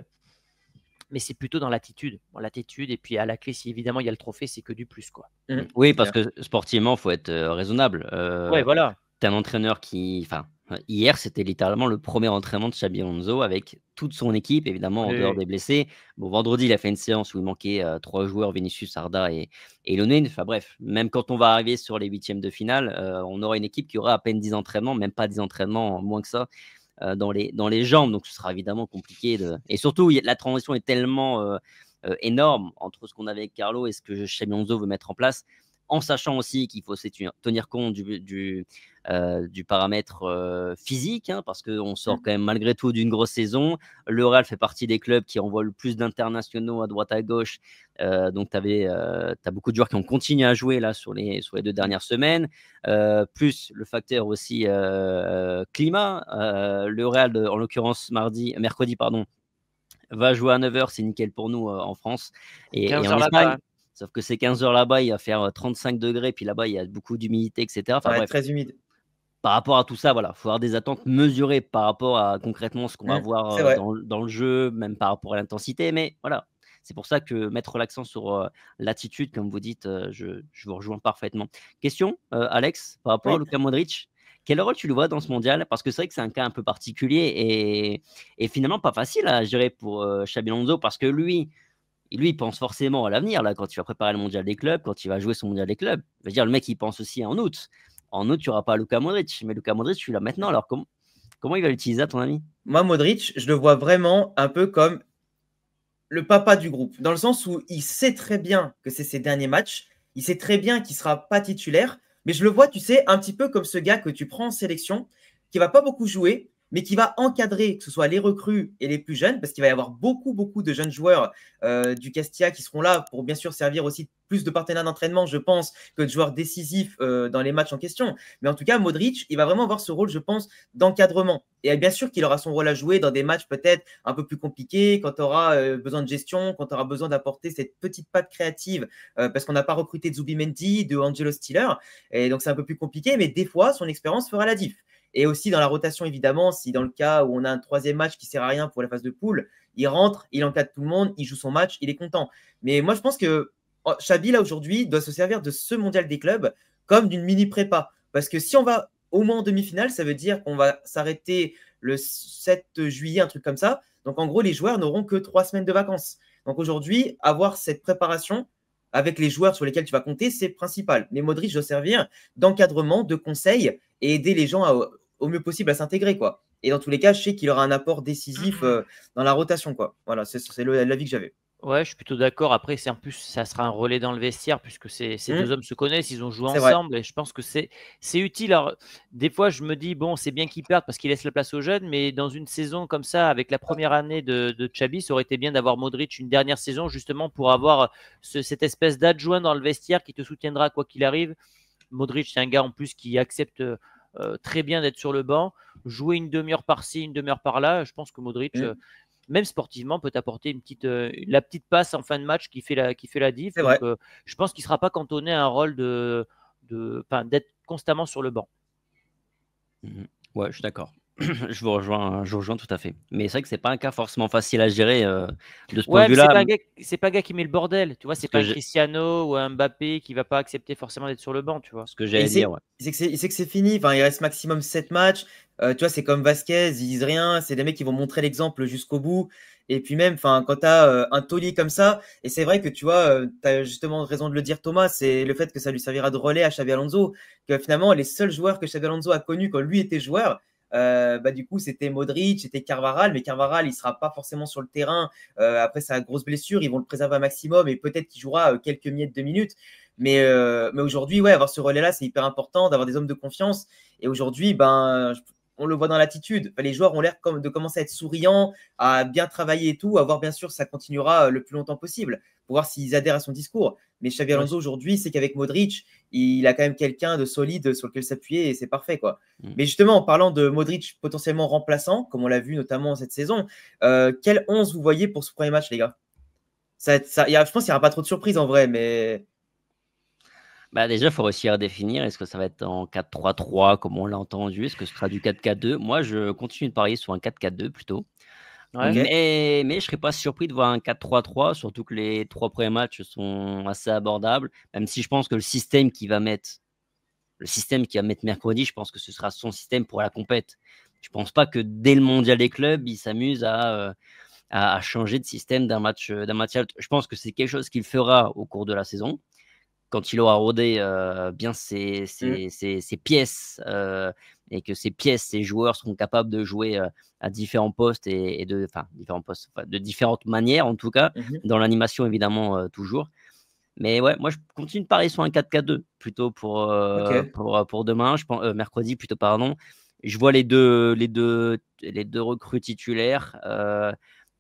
mais c'est plutôt dans l'attitude. L'attitude, et puis à la clé, si évidemment il y a le trophée, c'est que du plus, quoi. Oui, parce que sportivement, il faut être raisonnable. Ouais, voilà. Tu as un entraîneur hier, c'était littéralement le premier entraînement de Xabi Alonso avec toute son équipe, évidemment, en dehors des blessés. Bon, vendredi, il a fait une séance où il manquait 3 joueurs, Vinicius, Arda et Lonin. Enfin bref, même quand on va arriver sur les 8e de finale, on aura une équipe qui aura à peine 10 entraînements, même pas 10 entraînements, moins que ça, dans les jambes. Donc, ce sera évidemment compliqué. Et surtout, la transition est tellement énorme entre ce qu'on avait avec Carlo et ce que Xabi Alonso veut mettre en place. en sachant aussi qu'il faut tenir compte du paramètre physique, hein, parce qu'on sort quand même malgré tout d'une grosse saison. Le Real fait partie des clubs qui envoient le plus d'internationaux à droite à gauche. Donc, tu as beaucoup de joueurs qui ont continué à jouer là sur les 2 dernières semaines. Plus le facteur aussi climat. Le Real, en l'occurrence, mercredi, va jouer à 9h, c'est nickel pour nous en France et en Espagne. Sauf que c'est 15h là-bas, il va faire 35 degrés, puis là-bas, il y a beaucoup d'humidité, etc. Enfin, bref, très humide. Par rapport à tout ça, voilà, il faut avoir des attentes mesurées par rapport à concrètement ce qu'on va voir dans le jeu, même par rapport à l'intensité. Mais voilà, c'est pour ça que mettre l'accent sur l'attitude, comme vous dites, je vous rejoins parfaitement. Question, Alex, par rapport à Luka Modric. Quel rôle tu le vois dans ce mondial? Parce que c'est vrai que c'est un cas un peu particulier et finalement pas facile à gérer pour Xabi Alonso, parce que lui, il pense forcément à l'avenir là, quand il va préparer le mondial des clubs, quand il va jouer son mondial des clubs. Je veux dire, le mec, il pense aussi en août. En août, tu n'auras pas Luka Modric, mais Luka Modric, tu l'as maintenant. Alors, comment il va l'utiliser, à ton avis? Moi, Modric, je le vois vraiment un peu comme le papa du groupe, dans le sens où il sait très bien que c'est ses derniers matchs, il sait très bien qu'il ne sera pas titulaire, mais je le vois, tu sais, un petit peu comme ce gars que tu prends en sélection, qui va pas beaucoup jouer, mais qui va encadrer, que ce soit les recrues et les plus jeunes, parce qu'il va y avoir beaucoup de jeunes joueurs du Castilla qui seront là pour bien sûr servir aussi plus de partenaires d'entraînement, je pense, que de joueurs décisifs dans les matchs en question. Mais en tout cas, Modric, il va vraiment avoir ce rôle, je pense, d'encadrement. Et bien sûr qu'il aura son rôle à jouer dans des matchs peut-être un peu plus compliqués, quand tu auras besoin de gestion, quand tu auras besoin d'apporter cette petite patte créative, parce qu'on n'a pas recruté de Zubimendi, de Angelo Stiller, et donc c'est un peu plus compliqué, mais des fois, son expérience fera la diff. Et aussi dans la rotation, évidemment, si dans le cas où on a un 3e match qui ne sert à rien pour la phase de poule, il rentre, il encadre tout le monde, il joue son match, il est content. Mais moi, je pense que Xabi, là, aujourd'hui, doit se servir de ce mondial des clubs comme d'une mini-prépa. Parce que si on va au moins en demi-finale, ça veut dire qu'on va s'arrêter le 7 juillet, un truc comme ça. Donc, en gros, les joueurs n'auront que 3 semaines de vacances. Donc, aujourd'hui, avoir cette préparation avec les joueurs sur lesquels tu vas compter, c'est principal. Mais Modric doit servir d'encadrement, de conseil et aider les gens au mieux possible à s'intégrer, quoi. Et dans tous les cas, je sais qu'il aura un apport décisif dans la rotation, quoi. Voilà, c'est l'avis que j'avais. Ouais, je suis plutôt d'accord. Après, en plus, ça sera un relais dans le vestiaire puisque ces 2 hommes se connaissent, ils ont joué ensemble et je pense que c'est utile. Alors, des fois, je me dis, bon, c'est bien qu'ils perdent parce qu'ils laissent la place aux jeunes, mais dans une saison comme ça, avec la première année de Xabi, ça aurait été bien d'avoir Modric une dernière saison justement pour avoir cette espèce d'adjoint dans le vestiaire qui te soutiendra quoi qu'il arrive. Modric, c'est un gars en plus qui accepte très bien d'être sur le banc, jouer une demi-heure par-ci, une demi-heure par-là. Je pense que Modric, même sportivement, peut apporter la petite passe en fin de match qui fait la diff. Donc, je pense qu'il ne sera pas cantonné à un rôle d'être constamment sur le banc. Ouais, je suis d'accord. Je vous rejoins tout à fait. Mais c'est vrai que c'est pas un cas forcément facile à gérer de ce point de vue-là. C'est pas un gars qui met le bordel, tu vois. C'est pas un Cristiano ou un Mbappé qui va pas accepter forcément d'être sur le banc, tu vois. Ce que j'allais dire, ouais. Il sait que c'est fini. Enfin, il reste maximum 7 matchs. Tu vois, c'est comme Vasquez, ils disent rien. C'est des mecs qui vont montrer l'exemple jusqu'au bout. Et puis même, quand tu as un taulier comme ça, et c'est vrai que tu vois, tu as justement raison de le dire, Thomas, c'est le fait que ça lui servira de relais à Xabi Alonso, que finalement, les seuls joueurs que Xabi Alonso a connus quand lui était joueur, du coup, c'était Modric, c'était Carvajal, mais Carvajal, il ne sera pas forcément sur le terrain. Après sa grosse blessure, ils vont le préserver un maximum et peut-être qu'il jouera quelques miettes de minutes. Mais aujourd'hui, avoir ce relais-là, c'est hyper important d'avoir des hommes de confiance. Et aujourd'hui, on le voit dans l'attitude. Les joueurs ont l'air de commencer à être souriants, à bien travailler et tout, à voir bien sûr ça continuera le plus longtemps possible, pour voir s'ils adhèrent à son discours. Mais Xabi Alonso aujourd'hui, c'est qu'avec Modric, il a quand même quelqu'un de solide sur lequel s'appuyer et c'est parfait, quoi. Mais justement, en parlant de Modric potentiellement remplaçant, comme on l'a vu notamment cette saison, quel 11 vous voyez pour ce premier match, les gars? Je pense qu'il n'y aura pas trop de surprises en vrai, mais... Déjà, il faut réussir à définir. Est-ce que ça va être en 4-3-3 comme on l'a entendu? Est-ce que ce sera du 4-4-2? Moi, je continue de parier sur un 4-4-2 plutôt. Mais je ne serais pas surpris de voir un 4-3-3, surtout que les 3 premiers matchs sont assez abordables. Même si je pense que le système qui va mettre mercredi, je pense que ce sera son système pour la compète. Je ne pense pas que dès le mondial des clubs, il s'amuse à changer de système d'un match. Je pense que c'est quelque chose qu'il fera au cours de la saison, quand il aura rodé bien ses pièces et que ses joueurs seront capables de jouer à différents postes de différentes manières en tout cas, dans l'animation évidemment toujours. Mais ouais, moi, je continue de parier sur un 4-4-2 plutôt Ok. pour demain, je pense, mercredi plutôt, pardon. Je vois les deux recrues titulaires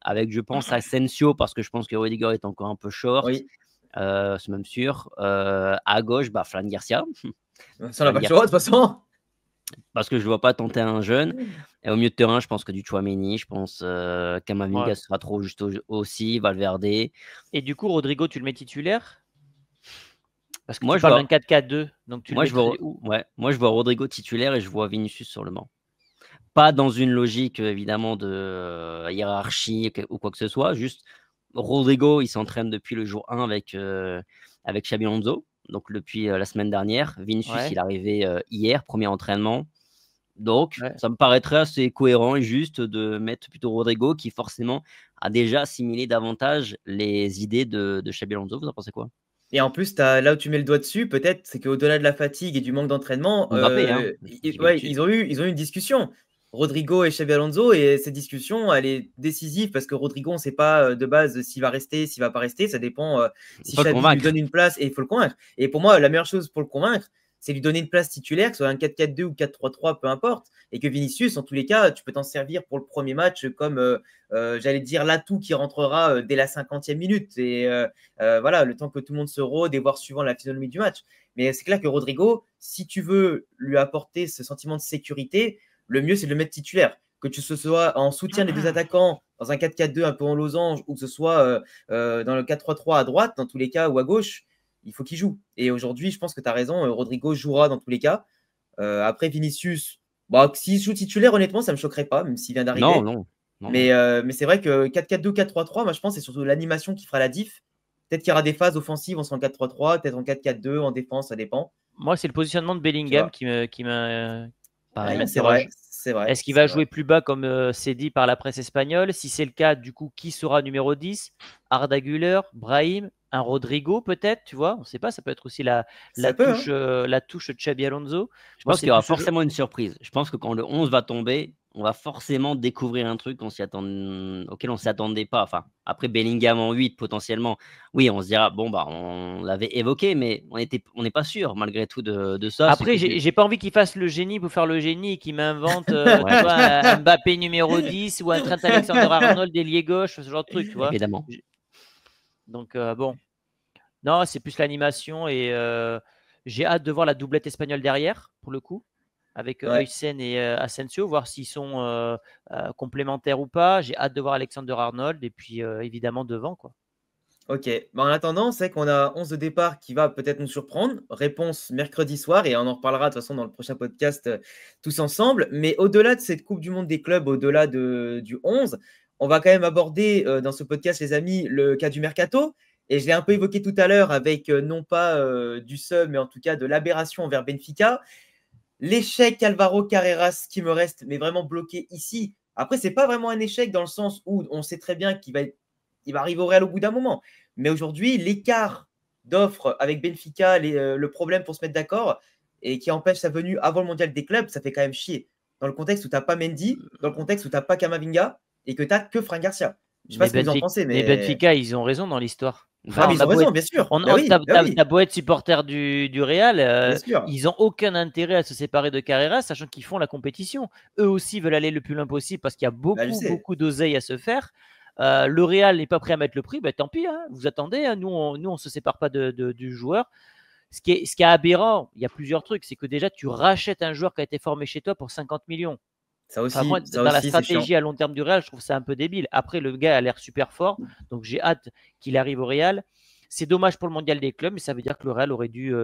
avec, je pense, Asensio parce que je pense que Rudiger est encore un peu short. Oui. C'est même sûr. À gauche, Fran Garcia. Ça, on n'a pas le choix, de toute façon. Parce que je ne vois pas tenter un jeune. Et au milieu de terrain, je pense que du Tchouaméni, je pense Camavinga Ouais. sera trop juste aussi, Valverde. Et du coup, Rodrigo, tu le mets titulaire? Parce que Moi, tu je parles vois, d'un 4-4-2, donc tu le moi, je vois, mettrais où? ouais, moi, je vois Rodrigo titulaire et je vois Vinicius sur le banc. Pas dans une logique, évidemment, de hiérarchie ou quoi que ce soit. Juste, Rodrigo, il s'entraîne depuis le jour 1 avec Xabi Alonso, donc depuis la semaine dernière. Vinicius, il Ouais, est arrivé hier, premier entraînement. Donc, ouais. ça me paraîtrait assez cohérent et juste de mettre plutôt Rodrigo, qui forcément a déjà assimilé davantage les idées de Xabi Alonso. Vous en pensez quoi? Et en plus, là où tu mets le doigt dessus, peut-être, c'est qu'au-delà de la fatigue et du manque d'entraînement, Mbappé, hein, ouais, similitude. ils ont eu une discussion, Rodrigo et Xabi Alonso, et cette discussion, elle est décisive parce que Rodrigo, on ne sait pas de base s'il va rester, s'il ne va pas rester. Ça dépend Il si faut le Xabi lui convaincre. donne une place et il faut le convaincre. Et pour moi, la meilleure chose pour le convaincre, c'est lui donner une place titulaire, que ce soit un 4-4-2 ou 4-3-3, peu importe. Et que Vinicius, en tous les cas, tu peux t'en servir pour le premier match comme, j'allais dire, l'atout qui rentrera dès la 50e minute. Et voilà, le temps que tout le monde se rôde et voir suivant la physionomie du match. Mais c'est clair que Rodrigo, si tu veux lui apporter ce sentiment de sécurité, le mieux, c'est de le mettre titulaire. Que ce soit en soutien des deux attaquants, dans un 4-4-2 un peu en losange, ou que ce soit dans le 4-3-3 à droite, dans tous les cas, ou à gauche, il faut qu'il joue. Et aujourd'hui, je pense que tu as raison, Rodrigo jouera dans tous les cas. Après, Vinicius, s'il joue titulaire, honnêtement, ça ne me choquerait pas, même s'il vient Non, d'arriver. non, non, non. Mais c'est vrai que 4-4-2, 4-3-3, moi je pense que c'est surtout l'animation qui fera la diff. Peut-être qu'il y aura des phases offensives, on sera en 4-3-3, peut-être en 4-4-2, en défense, ça dépend. Moi, c'est le positionnement de Tu Bellingham vois. qui Pareil. m'interroge. C'est vrai, Est-ce qu'il c'est va vrai. jouer plus bas comme c'est dit par la presse espagnole? Si c'est le cas, du coup, qui sera numéro 10? Arda Güler, Brahim, un Rodrigo peut-être, tu vois? On ne sait pas, ça peut être aussi la Ça peut, hein. touche Xabi Alonso. Je Moi, pense c'est qu'il y aura plus ce jeu. forcément une surprise. Je pense que quand le 11 va tomber, on va forcément découvrir un truc auquel on ne s'y attendait pas. Enfin, après Bellingham en 8, potentiellement, oui, on se dira, bon, on l'avait évoqué, mais on n'est pas sûr, malgré tout, de ça. Après, j'ai pas envie qu'il fasse le génie pour faire le génie et qu'il m'invente, Ouais, tu vois, un Mbappé numéro 10 ou un Trent Alexander-Arnold ailier gauche, ce genre de truc, tu vois. évidemment. Donc, bon. Non, c'est plus l'animation et j'ai hâte de voir la doublette espagnole derrière, pour le coup, avec Ouais. Huysen et Asensio, voir s'ils sont complémentaires ou pas. J'ai hâte de voir Alexander-Arnold et puis évidemment devant, quoi. Ok. En attendant, c'est qu'on a 11 de départ qui va peut-être nous surprendre. Réponse mercredi soir et on en reparlera de toute façon dans le prochain podcast tous ensemble. Mais au-delà de cette Coupe du Monde des clubs, au-delà du 11, on va quand même aborder dans ce podcast, les amis, le cas du mercato. Et je l'ai un peu évoqué tout à l'heure avec non pas du seum, mais en tout cas de l'aberration envers Benfica. L'échec Alvaro Carreras qui me reste, mais vraiment bloqué ici. Après, c'est pas vraiment un échec dans le sens où on sait très bien qu'il va arriver au Real au bout d'un moment. Mais aujourd'hui, l'écart d'offres avec Benfica, le problème pour se mettre d'accord et qui empêche sa venue avant le mondial des clubs, ça fait quand même chier. Dans le contexte où tu n'as pas Mendy, dans le contexte où tu n'as pas Camavinga et que tu n'as que Fran Garcia. Je ne sais pas Mais ce que vous en Benfica, pensez, mais mais. Benfica, ils ont raison dans l'histoire. Ah, Enfin, mais on ils a ont beau raison, être, bien sûr. on, Ben oui, ben oui, t'as beau être supporter du Real, bien sûr. ils n'ont aucun intérêt à se séparer de Carrera, sachant qu'ils font la compétition. Eux aussi veulent aller le plus loin possible parce qu'il y a Ben, je beaucoup, sais. beaucoup d'oseille à se faire. Le Real n'est pas prêt à mettre le prix, ben, tant pis, hein, vous attendez, hein, nous, on ne se sépare pas du joueur. Ce qui est aberrant, il y a plusieurs trucs, c'est que déjà, tu rachètes un joueur qui a été formé chez toi pour 50 millions. Enfin, moi, Ça dans la aussi, c'est chiant. stratégie à long terme du Real, je trouve ça un peu débile. Après, le gars a l'air super fort, donc j'ai hâte qu'il arrive au Real. C'est dommage pour le mondial des clubs, mais ça veut dire que le Real aurait dû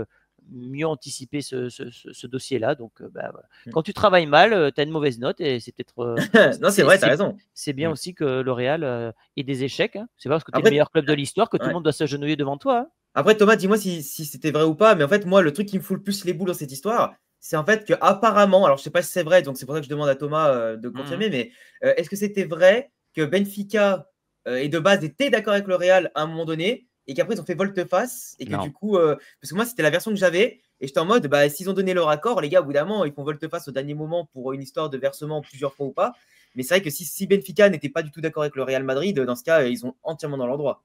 mieux anticiper ce dossier-là. Donc, voilà. Quand tu travailles mal, tu as une mauvaise note et c'est peut-être. Non, c'est vrai, tu as raison. C'est bien aussi que le Real ait des échecs. Hein. C'est pas parce que tu es le Après, meilleur club de l'histoire que tout le ouais. monde doit s'agenouiller devant toi. Hein. Après, Thomas, dis-moi si c'était vrai ou pas, mais en fait, moi, le truc qui me fout le plus les boules dans cette histoire, c'est en fait que apparemment, alors je sais pas si c'est vrai, donc c'est pour ça que je demande à Thomas de Mhm. confirmer, mais est-ce que c'était vrai que Benfica et de base était d'accord avec le Real à un moment donné et qu'après ils ont fait volte-face et que Non. du coup, parce que moi c'était la version que j'avais et j'étais en mode, s'ils ont donné leur accord, les gars, au bout d'un moment, ils font volte-face au dernier moment pour une histoire de versement plusieurs fois ou pas. Mais c'est vrai que si Benfica n'était pas du tout d'accord avec le Real Madrid, dans ce cas, ils sont entièrement dans leur droit.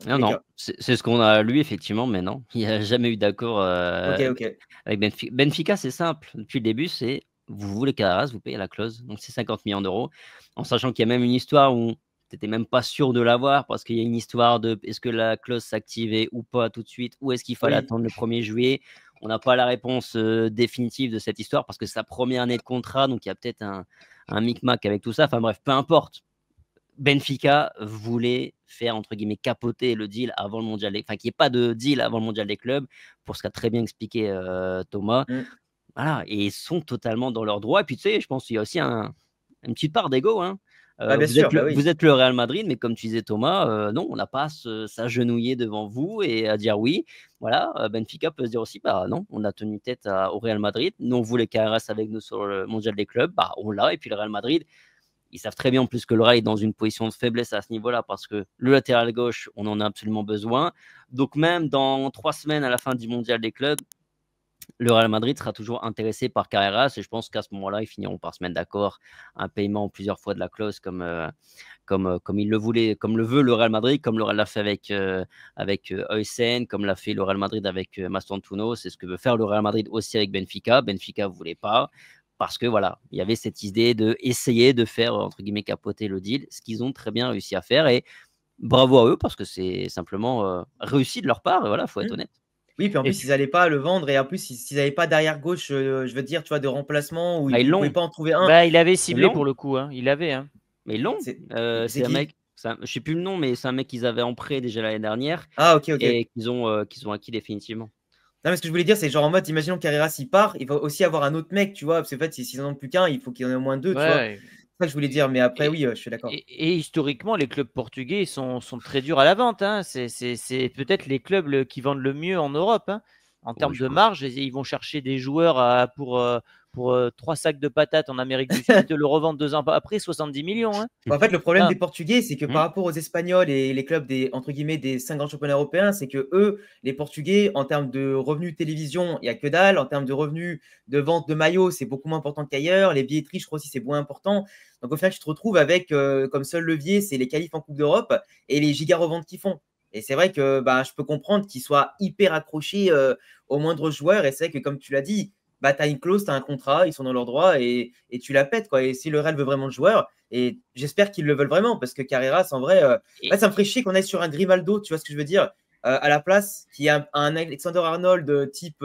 Non, non, c'est ce qu'on a lu effectivement, mais non, il n'y a jamais eu d'accord Ok. avec Benfica. Benfica, c'est simple. Depuis le début, c'est vous voulez Carreras, vous payez la clause. Donc c'est 50 millions d'euros. En sachant qu'il y a même une histoire où tu n'étais même pas sûr de l'avoir parce qu'il y a une histoire de est-ce que la clause s'activait ou pas tout de suite, ou est-ce qu'il fallait attendre le 1er juillet. On n'a pas la réponse définitive de cette histoire parce que c'est sa première année de contrat, donc il y a peut-être un micmac avec tout ça. Enfin bref, peu importe. Benfica voulait faire, entre guillemets, capoter le deal avant le mondial, enfin qu'il n'y ait pas de deal avant le mondial des clubs, pour ce qu'a très bien expliqué Thomas. Voilà, et ils sont totalement dans leur droit. Et puis tu sais, je pense qu'il y a aussi une petite part d'ego. Hein. Vous êtes le Real Madrid, mais comme tu disais Thomas, non, on n'a pas à s'agenouiller devant vous et à dire oui. Voilà, Benfica peut se dire aussi, bah non, on a tenu tête au Real Madrid. Nous, on voulait Carreras avec nous sur le mondial des clubs, bah on l'a. Et puis le Real Madrid, ils savent très bien en plus que le Real est dans une position de faiblesse à ce niveau-là parce que le latéral gauche, on en a absolument besoin. Donc même dans 3 semaines à la fin du mondial des clubs, le Real Madrid sera toujours intéressé par Carreras et je pense qu'à ce moment-là, ils finiront par se mettre d'accord un paiement plusieurs fois de la clause comme il le voulait, comme le veut le Real Madrid, comme le Real l'a fait avec Oysen, comme l'a fait le Real Madrid avec Mastantuono. C'est ce que veut faire le Real Madrid aussi avec Benfica. Benfica ne voulait pas. Parce que voilà, il y avait cette idée d'essayer de faire, entre guillemets, capoter le deal, ce qu'ils ont très bien réussi à faire. Et bravo à eux, parce que c'est simplement réussi de leur part. Voilà, il faut être honnête. Oui, puis en plus, ils n'allaient pas le vendre. Et en plus, s'ils n'avaient pas d'arrière gauche, je veux dire, tu vois, de remplacement, où ils ne pouvaient pas en trouver un. Il avait ciblé pour le coup. Hein. Il avait. Hein. Mais ils l'ont. C'est un mec, je ne sais plus le nom, mais c'est un mec qu'ils avaient en prêt déjà l'année dernière. Ah, ok. Et qu'ils ont acquis définitivement. Non, mais ce que je voulais dire, c'est genre en mode, imaginons Carreras il part, il va aussi avoir un autre mec, tu vois, parce qu'en fait, s'ils n'en ont plus qu'un, il faut qu'il y en ait au moins 2, tu vois. C'est ça que je voulais dire, mais après, oui, je suis d'accord. Et historiquement, les clubs portugais sont très durs à la vente. Hein. C'est peut-être les clubs qui vendent le mieux en Europe. Hein. En termes de marge, ils vont chercher des joueurs pour 3 sacs de patates en Amérique du Sud, de le revendre 2 ans après, 70 millions. Hein. En fait, le problème des Portugais, c'est que par rapport aux Espagnols et les clubs entre guillemets, des 5 grands championnats européens, c'est que eux, les Portugais, en termes de revenus télévision, il n'y a que dalle. En termes de revenus de vente de maillots, c'est beaucoup moins important qu'ailleurs. Les billetteries, je crois aussi, c'est moins important. Donc, au final, tu te retrouves avec, comme seul levier, c'est les qualifs en Coupe d'Europe et les giga reventes qu'ils font. Et c'est vrai que je peux comprendre qu'ils soient hyper accrochés aux moindres joueurs. Et c'est vrai que, comme tu l'as dit, tu as une clause, tu as un contrat, ils sont dans leur droit et tu la pètes, quoi. Et si le Real veut vraiment le joueur, et j'espère qu'ils le veulent vraiment, parce que Carreras, en vrai, ça me ferait chier qu'on aille sur un Grimaldo, tu vois ce que je veux dire, à la place, qui a un Alexander Arnold type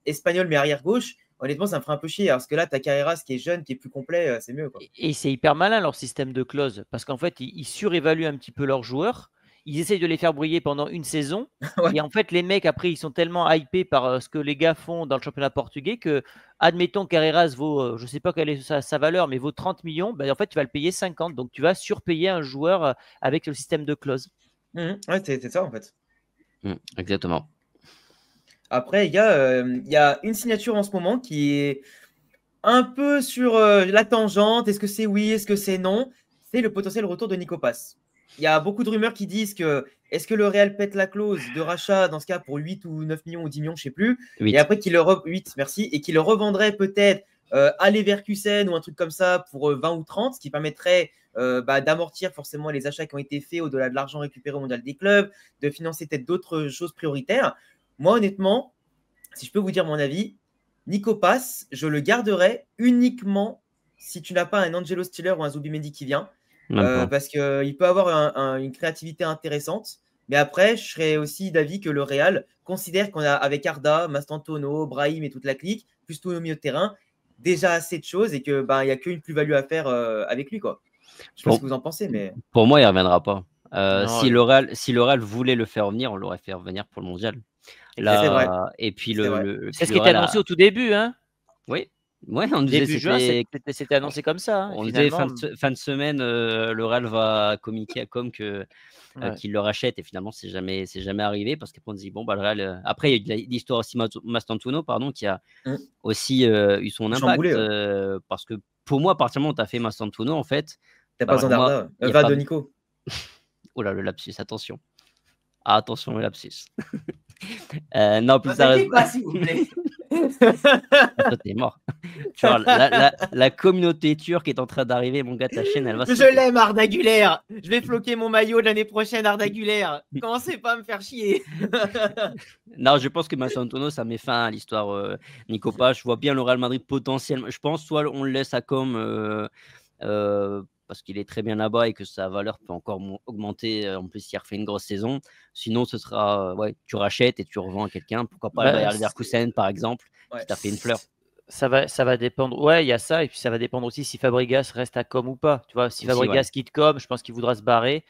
espagnol, mais arrière-gauche. Honnêtement, ça me ferait un peu chier, parce que là, tu as Carreras qui est jeune, qui est plus complet, c'est mieux, quoi. Et c'est hyper malin leur système de clause, parce qu'en fait, ils surévaluent un petit peu leurs joueurs. Ils essayent de les faire briller pendant une saison. Et en fait, les mecs, après, ils sont tellement hypés par ce que les gars font dans le championnat portugais que, admettons, Carreras vaut, je ne sais pas quelle est sa valeur, mais vaut 30 millions. En fait, tu vas le payer 50. Donc, tu vas surpayer un joueur avec le système de clause. Ouais, c'est ça, en fait. Exactement. Après, il y a une signature en ce moment qui est un peu sur la tangente. Est-ce que c'est oui, est-ce que c'est non? C'est le potentiel retour de Nico Paz. Il y a beaucoup de rumeurs qui disent que est-ce que le Real pète la clause de rachat dans ce cas pour 8 ou 9 millions ou 10 millions, je ne sais plus. 8. Et après qu'il le 8, merci, et qu'il le revendrait peut-être à Leverkusen ou un truc comme ça pour 20 ou 30, ce qui permettrait d'amortir forcément les achats qui ont été faits au-delà de l'argent récupéré au mondial des clubs, de financer peut-être d'autres choses prioritaires. Moi, honnêtement, si je peux vous dire mon avis, Nico Paz, je le garderai uniquement si tu n'as pas un Angelo Stiller ou un Zubimendi qui vient. Parce qu'il peut avoir une créativité intéressante. Mais après, je serais aussi d'avis que le Real considère qu'on a, avec Arda, Mastantuono, Brahim et toute la clique, plus tout au milieu de terrain, déjà assez de choses et qu'il n'y a qu'une plus-value à faire avec lui, quoi. Je ne sais pas ce que vous en pensez, mais… Pour moi, il ne reviendra pas. Si le Real voulait le faire revenir, on l'aurait fait revenir pour le mondial. Là, c'est vrai. Et puis c'est ce qui était annoncé au tout début, hein. Oui. Ouais, on disait début juin, c'était annoncé comme ça. Hein, on disait fin de semaine, le Real va communiquer à qu'il le rachète et finalement c'est jamais arrivé parce qu'on dit bon le Real. Après il y a eu l'histoire aussi Mastantuono qui a aussi eu son impact parce que pour moi à partir du moment où tu as fait Mastantuono en fait t'as pas besoin d'Arda, de Nico. Oh là le lapsus, attention le lapsus. Non, plus N'attaquez sérieusement. pas, s'il vous plaît. Ah, toi, t'es mort. Tu vois, la communauté turque est en train d'arriver, mon gars, ta chaîne, elle va Je sauter. l'aime, Arda Güler. Je vais floquer mon maillot de l'année prochaine, Arda Güler. Commencez pas à me faire chier. Non, je pense que Massantono, ça met fin à l'histoire Nico Paz. Je vois bien le Real Madrid potentiellement. Je pense soit on le laisse à Com parce qu'il est très bien là-bas et que sa valeur peut encore augmenter. En plus, il a refait une grosse saison. Sinon, ce sera ouais, tu rachètes et tu revends à quelqu'un. Pourquoi pas le Bayer Leverkusen, par exemple, qui t'a fait une fleur. Ça va dépendre. Ouais, il y a ça. Et puis, ça va dépendre aussi si Fabregas reste à Com ou pas. Tu vois, si Aussi, Fabregas ouais. quitte Com, je pense qu'il voudra se barrer.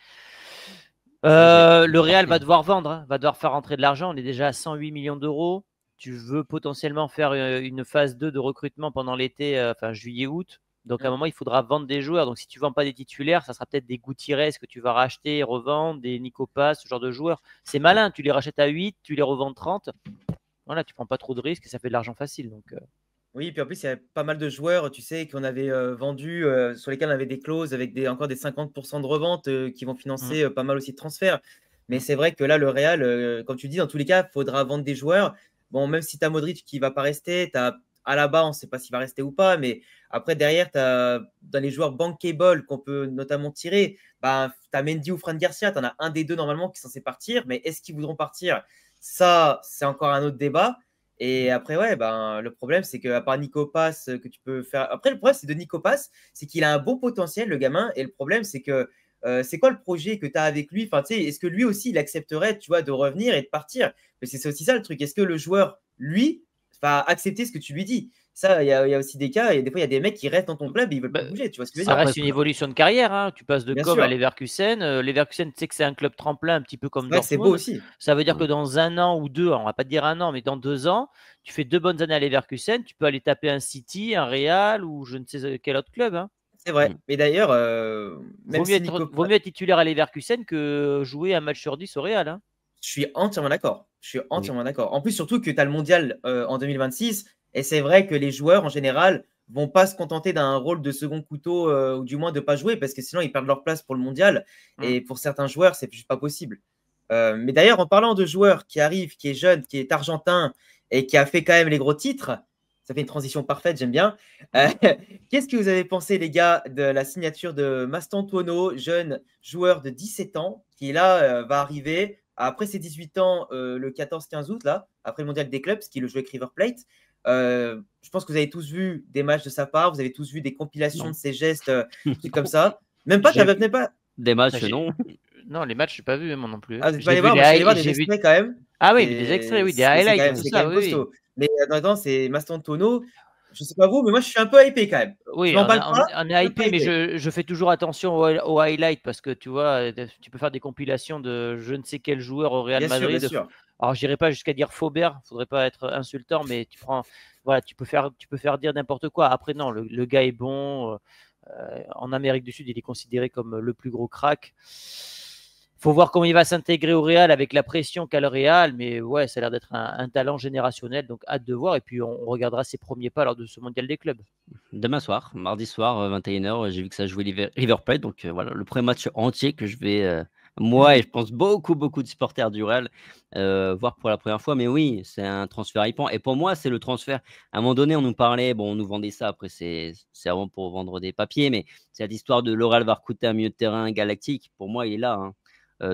Le Real va devoir vendre, hein, va devoir faire rentrer de l'argent. On est déjà à 108 millions d'euros. Tu veux potentiellement faire une phase 2 de recrutement pendant l'été, enfin juillet-août. Donc à un moment, il faudra vendre des joueurs. Donc si tu ne vends pas des titulaires, ça sera peut-être des Gutiérrez que tu vas racheter et revendre, des Nico Paz, ce genre de joueurs. C'est malin, tu les rachètes à 8, tu les revends 30. Voilà, tu prends pas trop de risques et ça fait de l'argent facile. Donc, Oui, puis en plus, il y a pas mal de joueurs, tu sais, qu'on avait vendus, sur lesquels on avait des clauses avec encore des 50% de revente qui vont financer pas mal aussi de transferts. Mais c'est vrai que là, le Real, comme tu dis, dans tous les cas, il faudra vendre des joueurs. Bon, même si tu as Modric qui ne va pas rester, tu as Alaba, on ne sait pas s'il va rester ou pas. Mais après, derrière, tu as dans les joueurs bankable qu'on peut notamment tirer, bah, tu as Mendy ou Fran Garcia. Tu en as un des deux normalement qui est censé partir. Mais est-ce qu'ils voudront partir? Ça, c'est encore un autre débat. Et après, ouais, ben, le problème, c'est qu'à part Nico Paz, que tu peux faire. Après, le problème, c'est de Nico Paz, c'est qu'il a un bon potentiel, le gamin. Et le problème, c'est que c'est quoi le projet que tu as avec lui? Enfin, tu sais, est-ce que lui aussi, il accepterait, tu vois, de revenir et de partir? Mais c'est aussi ça le truc. Est-ce que le joueur, lui, va accepter ce que tu lui dis? Ça, il y a aussi des cas, et des fois, il y a des mecs qui restent dans ton club et ils veulent pas bouger, tu vois ce que je veux ça dire? reste une évolution de carrière. Hein. Tu passes de Bien Com à sûr. Leverkusen. Leverkusen, tu sais que c'est un club tremplin, un petit peu C'est comme vrai que c'est beau Dortmund. aussi. Ça veut dire que dans un an ou deux, on va pas te dire un an, mais dans 2 ans, tu fais 2 bonnes années à Leverkusen, tu peux aller taper un City, un Real ou je ne sais quel autre club. Hein. C'est vrai. Mais d'ailleurs, même Vaut mieux si Nico vaut mieux être titulaire à Leverkusen que jouer un match sur 10 au Real. Hein. Je suis entièrement d'accord. Je suis Oui. entièrement d'accord. En plus, surtout que tu as le mondial en 2026. Et c'est vrai que les joueurs, en général, vont pas se contenter d'un rôle de second couteau ou du moins de pas jouer parce que sinon, ils perdent leur place pour le mondial. Et pour certains joueurs, c'est juste pas possible. Mais d'ailleurs, en parlant de joueurs qui arrivent, qui est jeune, qui est argentin et qui a fait quand même les gros titres, ça fait une transition parfaite, j'aime bien. Qu'est-ce que vous avez pensé, les gars, de la signature de Mastantuono, jeune joueur de 17 ans, qui là va arriver après ses 18 ans le 14-15 août, là, après le mondial des clubs, ce qui est le jeu avec River Plate. Je pense que vous avez tous vu des matchs de sa part, vous avez tous vu des compilations de ses gestes, trucs comme ça. Même pas, tu n'avais pas. Des matchs, non. Non, les matchs, je n'ai pas vu, moi non plus. Ah, vous n'êtes pas J'ai allé vu voir, moi je suis allé voir des j'ai vu- extraits quand même. Ah oui, mais des extraits, oui, des highlights et tout C'est quand ça, même oui, oui. costaud. Mais attends, c'est Mastantuono. Je sais pas vous, mais moi je suis un peu hypé quand même. Je Oui, m'en parle pas. on est Je suis un peu hypé, mais je fais toujours attention aux highlights parce que tu vois, tu peux faire des compilations de je ne sais quel joueur au Real Bien sûr, bien Madrid. sûr. Alors, j'irai pas jusqu'à dire Faubert, faudrait pas être insultant, mais voilà, tu peux faire dire n'importe quoi. Après, non, le gars est bon. En Amérique du Sud, il est considéré comme le plus gros crack. Faut voir comment il va s'intégrer au Real avec la pression qu'a le Real, mais ouais, ça a l'air d'être un talent générationnel, donc hâte de voir. Et puis on regardera ses premiers pas lors de ce mondial des clubs. Demain soir, mardi soir, 21h, j'ai vu que ça jouait River Plate. Donc voilà, le premier match entier que je vais, moi et je pense beaucoup de supporters du Real, voir pour la première fois. Mais oui, c'est un transfert hypant. Et pour moi, c'est le transfert. À un moment donné, on nous parlait, bon, on nous vendait ça. Après, c'est avant pour vendre des papiers. Mais c'est l'histoire de Laurel va recruter un milieu de terrain galactique. Pour moi, il est là. Hein.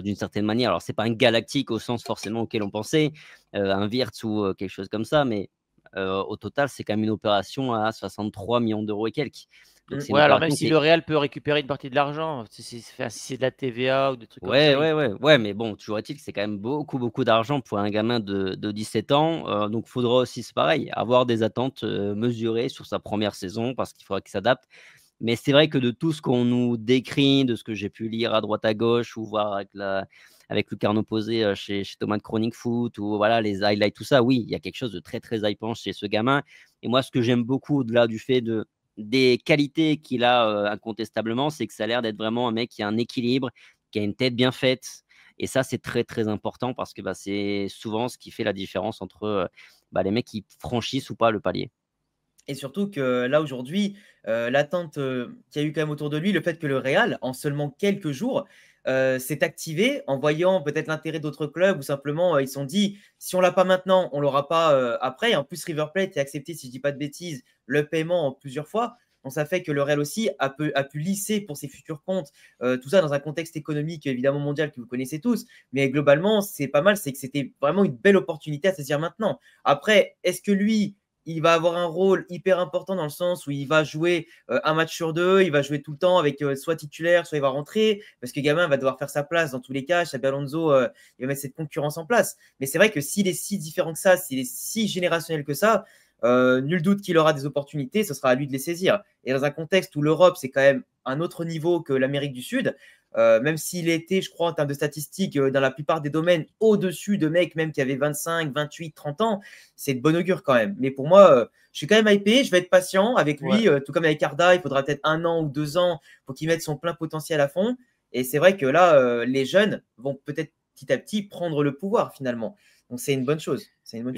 D'une certaine manière. Alors, c'est pas un galactique au sens forcément auquel on pensait, un Wirtz ou quelque chose comme ça, mais au total, c'est quand même une opération à 63 millions d'euros et quelques. Donc, c'est une Ouais, alors même opération si qui le est... Real peut récupérer une partie de l'argent, si c'est de la TVA ou des trucs comme ça. Ouais, mais bon, toujours est-il que c'est quand même beaucoup d'argent pour un gamin de 17 ans. Donc, il faudra aussi, c'est pareil, avoir des attentes mesurées sur sa première saison parce qu'il faudra qu'il s'adapte. Mais c'est vrai que de tout ce qu'on nous décrit, de ce que j'ai pu lire à droite à gauche ou voir avec le carnet posé chez Thomas de Chronique Foot ou voilà, les highlights, tout ça, oui, il y a quelque chose de très, très hypant chez ce gamin. Et moi, ce que j'aime beaucoup au-delà du fait des qualités qu'il a incontestablement, c'est que ça a l'air d'être vraiment un mec qui a un équilibre, qui a une tête bien faite. Et ça, c'est très, très important parce que c'est souvent ce qui fait la différence entre les mecs qui franchissent ou pas le palier. Et surtout que là, aujourd'hui, l'attente qu'il y a eu quand même autour de lui, le fait que le Real, en seulement quelques jours, s'est activé en voyant peut-être l'intérêt d'autres clubs ou simplement ils se sont dit si on l'a pas maintenant, on l'aura pas après. Et en plus, River Plate a accepté, si je dis pas de bêtises, le paiement en plusieurs fois. Donc ça fait que le Real aussi a pu lisser pour ses futurs comptes tout ça dans un contexte économique évidemment mondial que vous connaissez tous. Mais globalement, c'est pas mal, c'est que c'était vraiment une belle opportunité à saisir maintenant. Après, est-ce que lui, il va avoir un rôle hyper important dans le sens où il va jouer un match sur deux, il va jouer tout le temps avec soit titulaire, soit il va rentrer, parce que Gamin va devoir faire sa place dans tous les cas. Xabi Alonso, il va mettre cette concurrence en place. Mais c'est vrai que s'il est si différent que ça, s'il est si générationnel que ça, nul doute qu'il aura des opportunités, ce sera à lui de les saisir. Et dans un contexte où l'Europe, c'est quand même un autre niveau que l'Amérique du Sud, même s'il était, je crois, en termes de statistiques, dans la plupart des domaines, au-dessus de mecs même qui avaient 25, 28, 30 ans, c'est de bon augure quand même. Mais pour moi, je suis quand même hypé, je vais être patient avec lui, tout comme avec Arda, il faudra peut-être 1 an ou 2 ans pour qu'il mette son plein potentiel à fond. Et c'est vrai que là, les jeunes vont peut-être petit à petit prendre le pouvoir finalement. Donc c'est une bonne chose.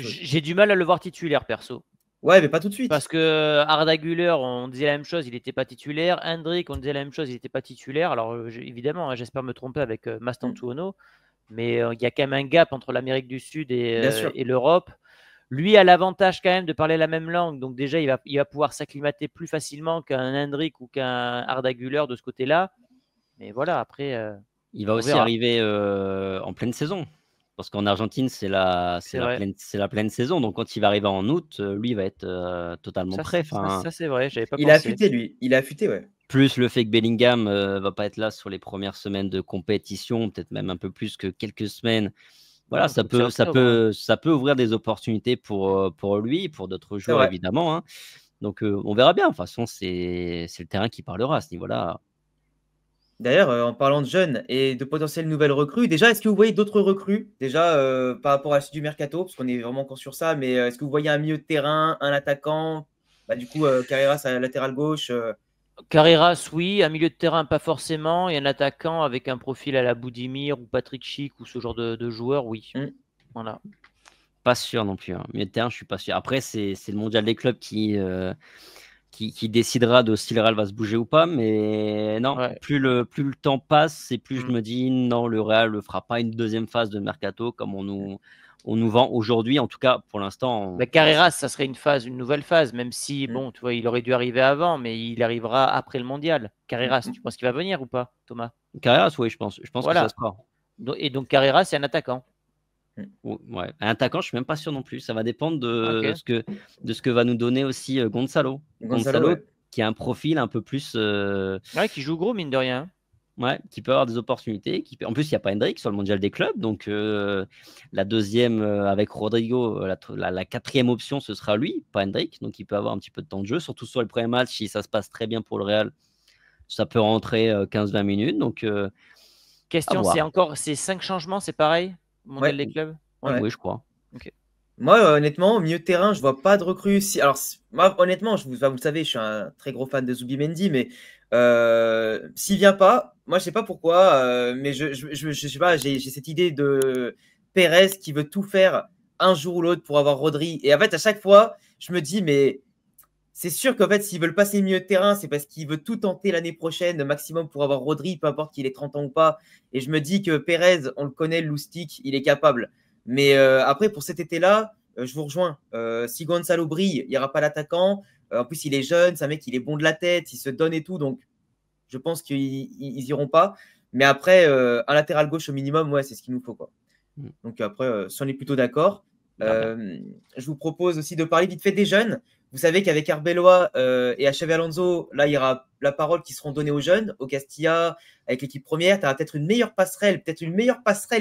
J'ai du mal à le voir titulaire, perso. Ouais, mais pas tout de suite. Parce que Arda Güler, on disait la même chose, il n'était pas titulaire. Hendrik, on disait la même chose, il n'était pas titulaire. Alors évidemment, j'espère me tromper avec Mastantuono, mais il y a quand même un gap entre l'Amérique du Sud et l'Europe. Lui a l'avantage quand même de parler la même langue, donc déjà il va pouvoir s'acclimater plus facilement qu'un Hendrik ou qu'un Arda Güler de ce côté-là. Mais voilà, après. Il va aussi arriver en pleine saison. Parce qu'en Argentine, c'est la pleine saison. Donc, quand il va arriver en août, lui, il va être totalement prêt. Ça, c'est vrai. J'avais pas pensé. Il a affûté, lui. Il a affûté, ouais. Plus le fait que Bellingham va pas être là sur les premières semaines de compétition, peut-être même un peu plus que quelques semaines. Voilà, ça peut ouvrir des opportunités pour lui, pour d'autres joueurs, évidemment. Hein. Donc, on verra bien. De toute façon, c'est le terrain qui parlera à ce niveau-là. D'ailleurs, en parlant de jeunes et de potentielles nouvelles recrues, déjà, est-ce que vous voyez d'autres recrues déjà par rapport à la suite du mercato, parce qu'on est vraiment encore sur ça, mais est-ce que vous voyez un milieu de terrain, un attaquant, du coup, Carreras à latéral gauche Carreras, oui, un milieu de terrain, pas forcément, et un attaquant avec un profil à la Boudimir ou Patrick Schick ou ce genre de joueur, oui. Voilà. Pas sûr non plus. Hein. Milieu de terrain, je suis pas sûr. Après, c'est le mondial des clubs qui décidera de si le Real va se bouger ou pas. Mais non, plus le temps passe et plus je me dis non, le Real ne fera pas une deuxième phase de mercato comme on nous vend aujourd'hui. En tout cas, pour l'instant. Carreras, ça serait une nouvelle phase, même si, bon, tu vois, il aurait dû arriver avant, mais il arrivera après le mondial. Carreras, tu penses qu'il va venir ou pas, Thomas? Carreras, oui, je pense que ça se fera. Et donc, Carreras, c'est un attaquant. Ouais. Un attaquant, je suis même pas sûr non plus. Ça va dépendre de ce que va nous donner aussi Gonzalo. Gonzalo qui a un profil un peu plus. Qui joue gros, mine de rien. Ouais, qui peut avoir des opportunités. En plus, il n'y a pas Hendrik sur le mondial des clubs. Donc, la deuxième avec Rodrigo, la quatrième option, ce sera lui, pas Hendrik. Donc, il peut avoir un petit peu de temps de jeu. Surtout sur le premier match, si ça se passe très bien pour le Real, ça peut rentrer 15-20 minutes. Donc, question, c'est 5 changements, c'est pareil? Mondial des clubs? Oui, je crois. Okay. Moi, honnêtement, au milieu de terrain, je vois pas de recrue. Alors, moi, honnêtement, vous le savez, je suis un très gros fan de Zubimendi, mais s'il vient pas, moi, je sais pas pourquoi, mais je sais pas, j'ai cette idée de Pérez qui veut tout faire un jour ou l'autre pour avoir Rodri. Et en fait, à chaque fois, je me dis, mais c'est sûr qu'en fait, s'ils veulent passer le milieu de terrain, c'est parce qu'ils veulent tout tenter l'année prochaine, maximum pour avoir Rodri, peu importe qu'il ait 30 ans ou pas. Et je me dis que Pérez, on le connaît, le loustic, il est capable. Mais après, pour cet été-là, je vous rejoins. Si Gonzalo brille, il n'y aura pas l'attaquant. En plus, il est jeune, c'est un mec, il est bon de la tête, il se donne et tout. Donc, je pense qu'ils n'iront pas. Mais après, un latéral gauche au minimum, ouais, c'est ce qu'il nous faut, quoi. Donc après, si on est plutôt d'accord, je vous propose aussi de parler vite fait des jeunes. Vous savez qu'avec Arbeloa et à Xabi Alonso, là, il y aura la parole qui seront données aux jeunes, au Castilla, avec l'équipe première. Tu auras peut-être une meilleure passerelle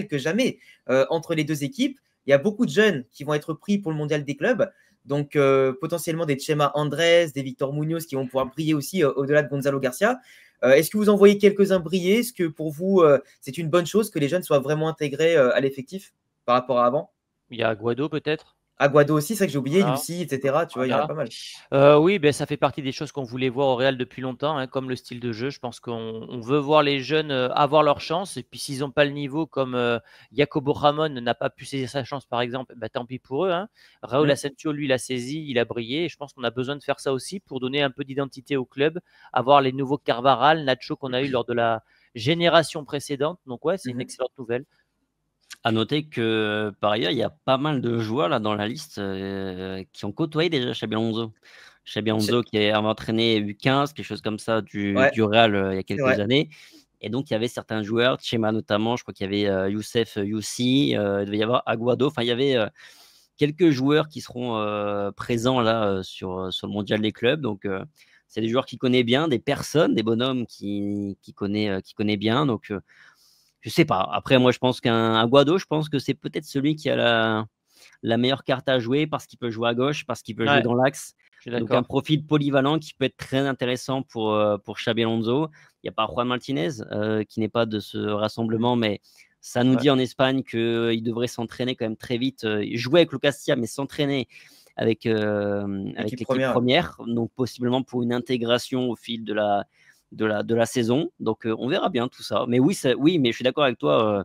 que jamais entre les deux équipes. Il y a beaucoup de jeunes qui vont être pris pour le mondial des clubs. Donc, potentiellement des Chema Andrés, des Victor Munoz qui vont pouvoir briller aussi au-delà de Gonzalo Garcia. Est-ce que vous en voyez quelques-uns briller? Est-ce que pour vous, c'est une bonne chose que les jeunes soient vraiment intégrés à l'effectif par rapport à avant? Il y a Aguado peut-être. Aguado aussi, c'est vrai que j'ai oublié, Lucie, etc. Tu vois, il y en a pas mal. Oui, ça fait partie des choses qu'on voulait voir au Real depuis longtemps, hein, comme le style de jeu. Je pense qu'on veut voir les jeunes avoir leur chance. Et puis, s'ils n'ont pas le niveau, comme Jacobo Ramon n'a pas pu saisir sa chance, par exemple, tant pis pour eux. Hein. Raúl Asensio, lui, l'a saisi, il a brillé. Et je pense qu'on a besoin de faire ça aussi pour donner un peu d'identité au club, avoir les nouveaux Carvaral, Nacho qu'on a eu lors de la génération précédente. Donc ouais, c'est une Mhm. excellente nouvelle. À noter que par ailleurs, il y a pas mal de joueurs là dans la liste qui ont côtoyé déjà Xabi Alonso. Xabi Alonso qui avait entraîné U15, quelque chose comme ça, Ouais, du Real il y a c'est quelques vrai. années. Et donc, il y avait certains joueurs, Chema notamment, je crois qu'il y avait Youssef Youssi, il devait y avoir Aguado. Enfin, il y avait quelques joueurs qui seront présents là sur le mondial des clubs. Donc, c'est des joueurs qui connaissent bien, des personnes, des bonhommes qui connaissent bien. Donc, je sais pas. Après, moi, je pense qu'un Aguado, je pense que c'est peut-être celui qui a la meilleure carte à jouer parce qu'il peut jouer à gauche, parce qu'il peut jouer Ouais, dans l'axe. je suis Donc, un d'accord. profil polyvalent qui peut être très intéressant pour Xabi Alonso. Il n'y a pas Juan Martinez qui n'est pas de ce rassemblement, mais ça nous Ouais. dit en Espagne qu'il devrait s'entraîner quand même très vite. Jouer avec Lucas Tia, mais s'entraîner avec Équipe l'équipe première. première, donc possiblement pour une intégration au fil de la saison. Donc, on verra bien tout ça. Mais oui, oui, mais je suis d'accord avec toi,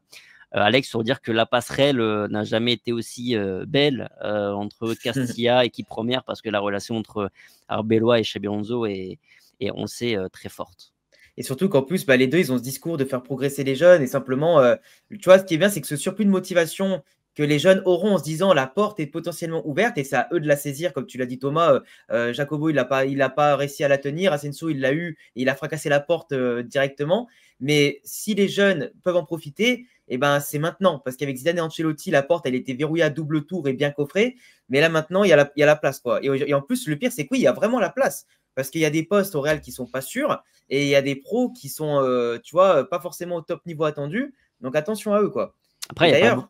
Alex, sur dire que la passerelle n'a jamais été aussi belle entre Castilla et équipe première, parce que la relation entre Arbeloa et Xabi Alonso est, on sait, très forte. Et surtout qu'en plus, bah, les deux, ils ont ce discours de faire progresser les jeunes. Et simplement, tu vois, ce qui est bien, c'est que ce surplus de motivation que les jeunes auront en se disant la porte est potentiellement ouverte, et c'est à eux de la saisir, comme tu l'as dit Thomas. Jacobo, il n'a pas réussi à la tenir. Asensio, il l'a eu, et il a fracassé la porte directement. Mais si les jeunes peuvent en profiter, eh ben, c'est maintenant. Parce qu'avec Zidane et Ancelotti, la porte, elle était verrouillée à double tour et bien coffrée. Mais là, maintenant, il y a la place, quoi. Et en plus, le pire, c'est que oui, il y a vraiment la place. Parce qu'il y a des postes au Real qui ne sont pas sûrs. Et il y a des pros qui sont, tu vois, pas forcément au top niveau attendu. Donc attention à eux, quoi. Après, Et il n'y a pas d'ailleurs,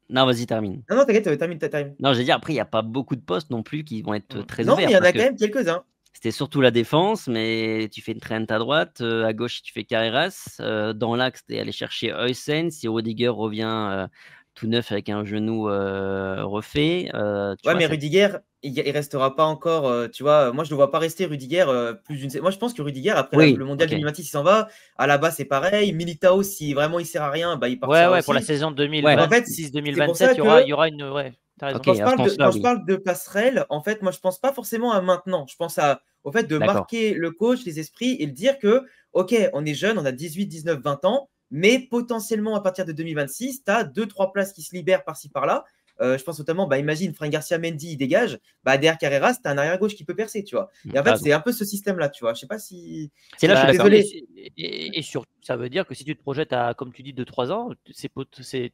non, vas-y, termine. non, t'inquiète, termine. Non, je veux dire, après, il n'y a pas beaucoup de postes non plus qui vont être très Non, mais ouverts, il y en parce a que quand même quelques-uns. c'était surtout la défense, mais tu fais une Trent à droite, à gauche, tu fais Carreras. Dans l'axe, tu es allé chercher Huysen. Si Rudiger revient tout neuf avec un genou refait, tu Ouais, vois, mais Rudiger, il restera pas encore, tu vois. Moi, je ne le vois pas rester, Rudiger, plus d'une. Moi, je pense que Rudiger, après oui, le mondial ok. 2026, il s'en va. À la base, c'est pareil. Militao, si vraiment il sert à rien, bah, il Ouais, partira ouais, pour la aussi. saison Ouais, Donc, en fait, c'est pour ça 2026-2027, que il y aura une. Ouais, t'as raison. ok, à ce sens-là, quand je oui. parle de passerelle, en fait, moi, je pense pas forcément à maintenant. Je pense au fait de D'accord. marquer le coach, les esprits et de dire que, OK, on est jeune, on a 18, 19, 20 ans, mais potentiellement, à partir de 2026, tu as 2-3 places qui se libèrent par-ci, par-là. Je pense notamment, bah, imagine, Frank Garcia Mendy, il dégage. Bah, derrière Carreras, tu as un arrière-gauche qui peut percer, tu vois. Et en T'as fait, raison. c'est un peu ce système-là, tu vois. Je sais pas si. C'est là, je suis Bah, d'accord. Désolé. et surtout, ça veut dire que si tu te projettes à, comme tu dis, 2-3 ans,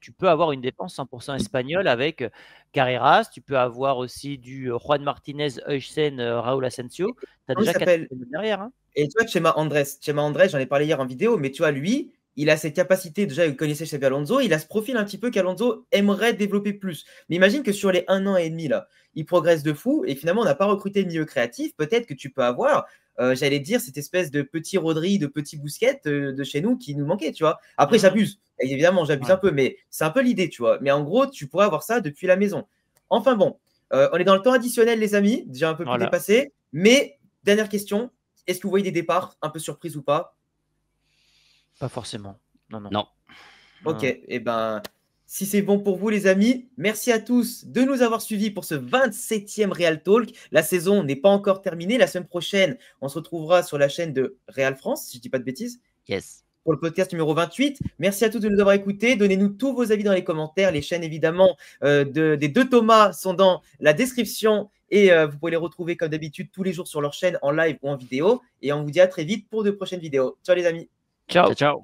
tu peux avoir une dépense 100% espagnole avec Carreras, tu peux avoir aussi du Juan Martinez, Huysen, Raúl Asensio. Tu as Comment il déjà 4 s'appelle? derrière. Hein. Et tu vois, Chema Andrés, j'en ai parlé hier en vidéo, mais tu vois, lui, il a cette capacité, déjà, il connaissait Xabi Alonso, il a ce profil un petit peu qu'Alonso aimerait développer plus. Mais imagine que sur les 1 an et demi, là, il progresse de fou, et finalement, on n'a pas recruté de milieu créatif. Peut-être que tu peux avoir, j'allais dire, cette espèce de petit Rodri, de petit Bousquet de chez nous qui nous manquait, tu vois. Après, j'abuse, évidemment, j'abuse Ouais. un peu, mais c'est un peu l'idée, tu vois. Mais en gros, tu pourrais avoir ça depuis la maison. Enfin bon, on est dans le temps additionnel, les amis, déjà un peu plus Voilà. dépassé, mais dernière question. Est-ce que vous voyez des départs, un peu surprise ou pas? Pas forcément. Non, non. Non. Ok, Non. et ben, si c'est bon pour vous, les amis, merci à tous de nous avoir suivis pour ce 27e Real Talk. La saison n'est pas encore terminée. La semaine prochaine, on se retrouvera sur la chaîne de Real France, si je ne dis pas de bêtises, Yes. pour le podcast numéro 28. Merci à tous de nous avoir écoutés. Donnez-nous tous vos avis dans les commentaires. Les chaînes, évidemment, des deux Thomas sont dans la description. Et vous pouvez les retrouver, comme d'habitude, tous les jours sur leur chaîne, en live ou en vidéo. Et on vous dit à très vite pour de prochaines vidéos. Ciao, les amis. Ciao. Ciao, ciao.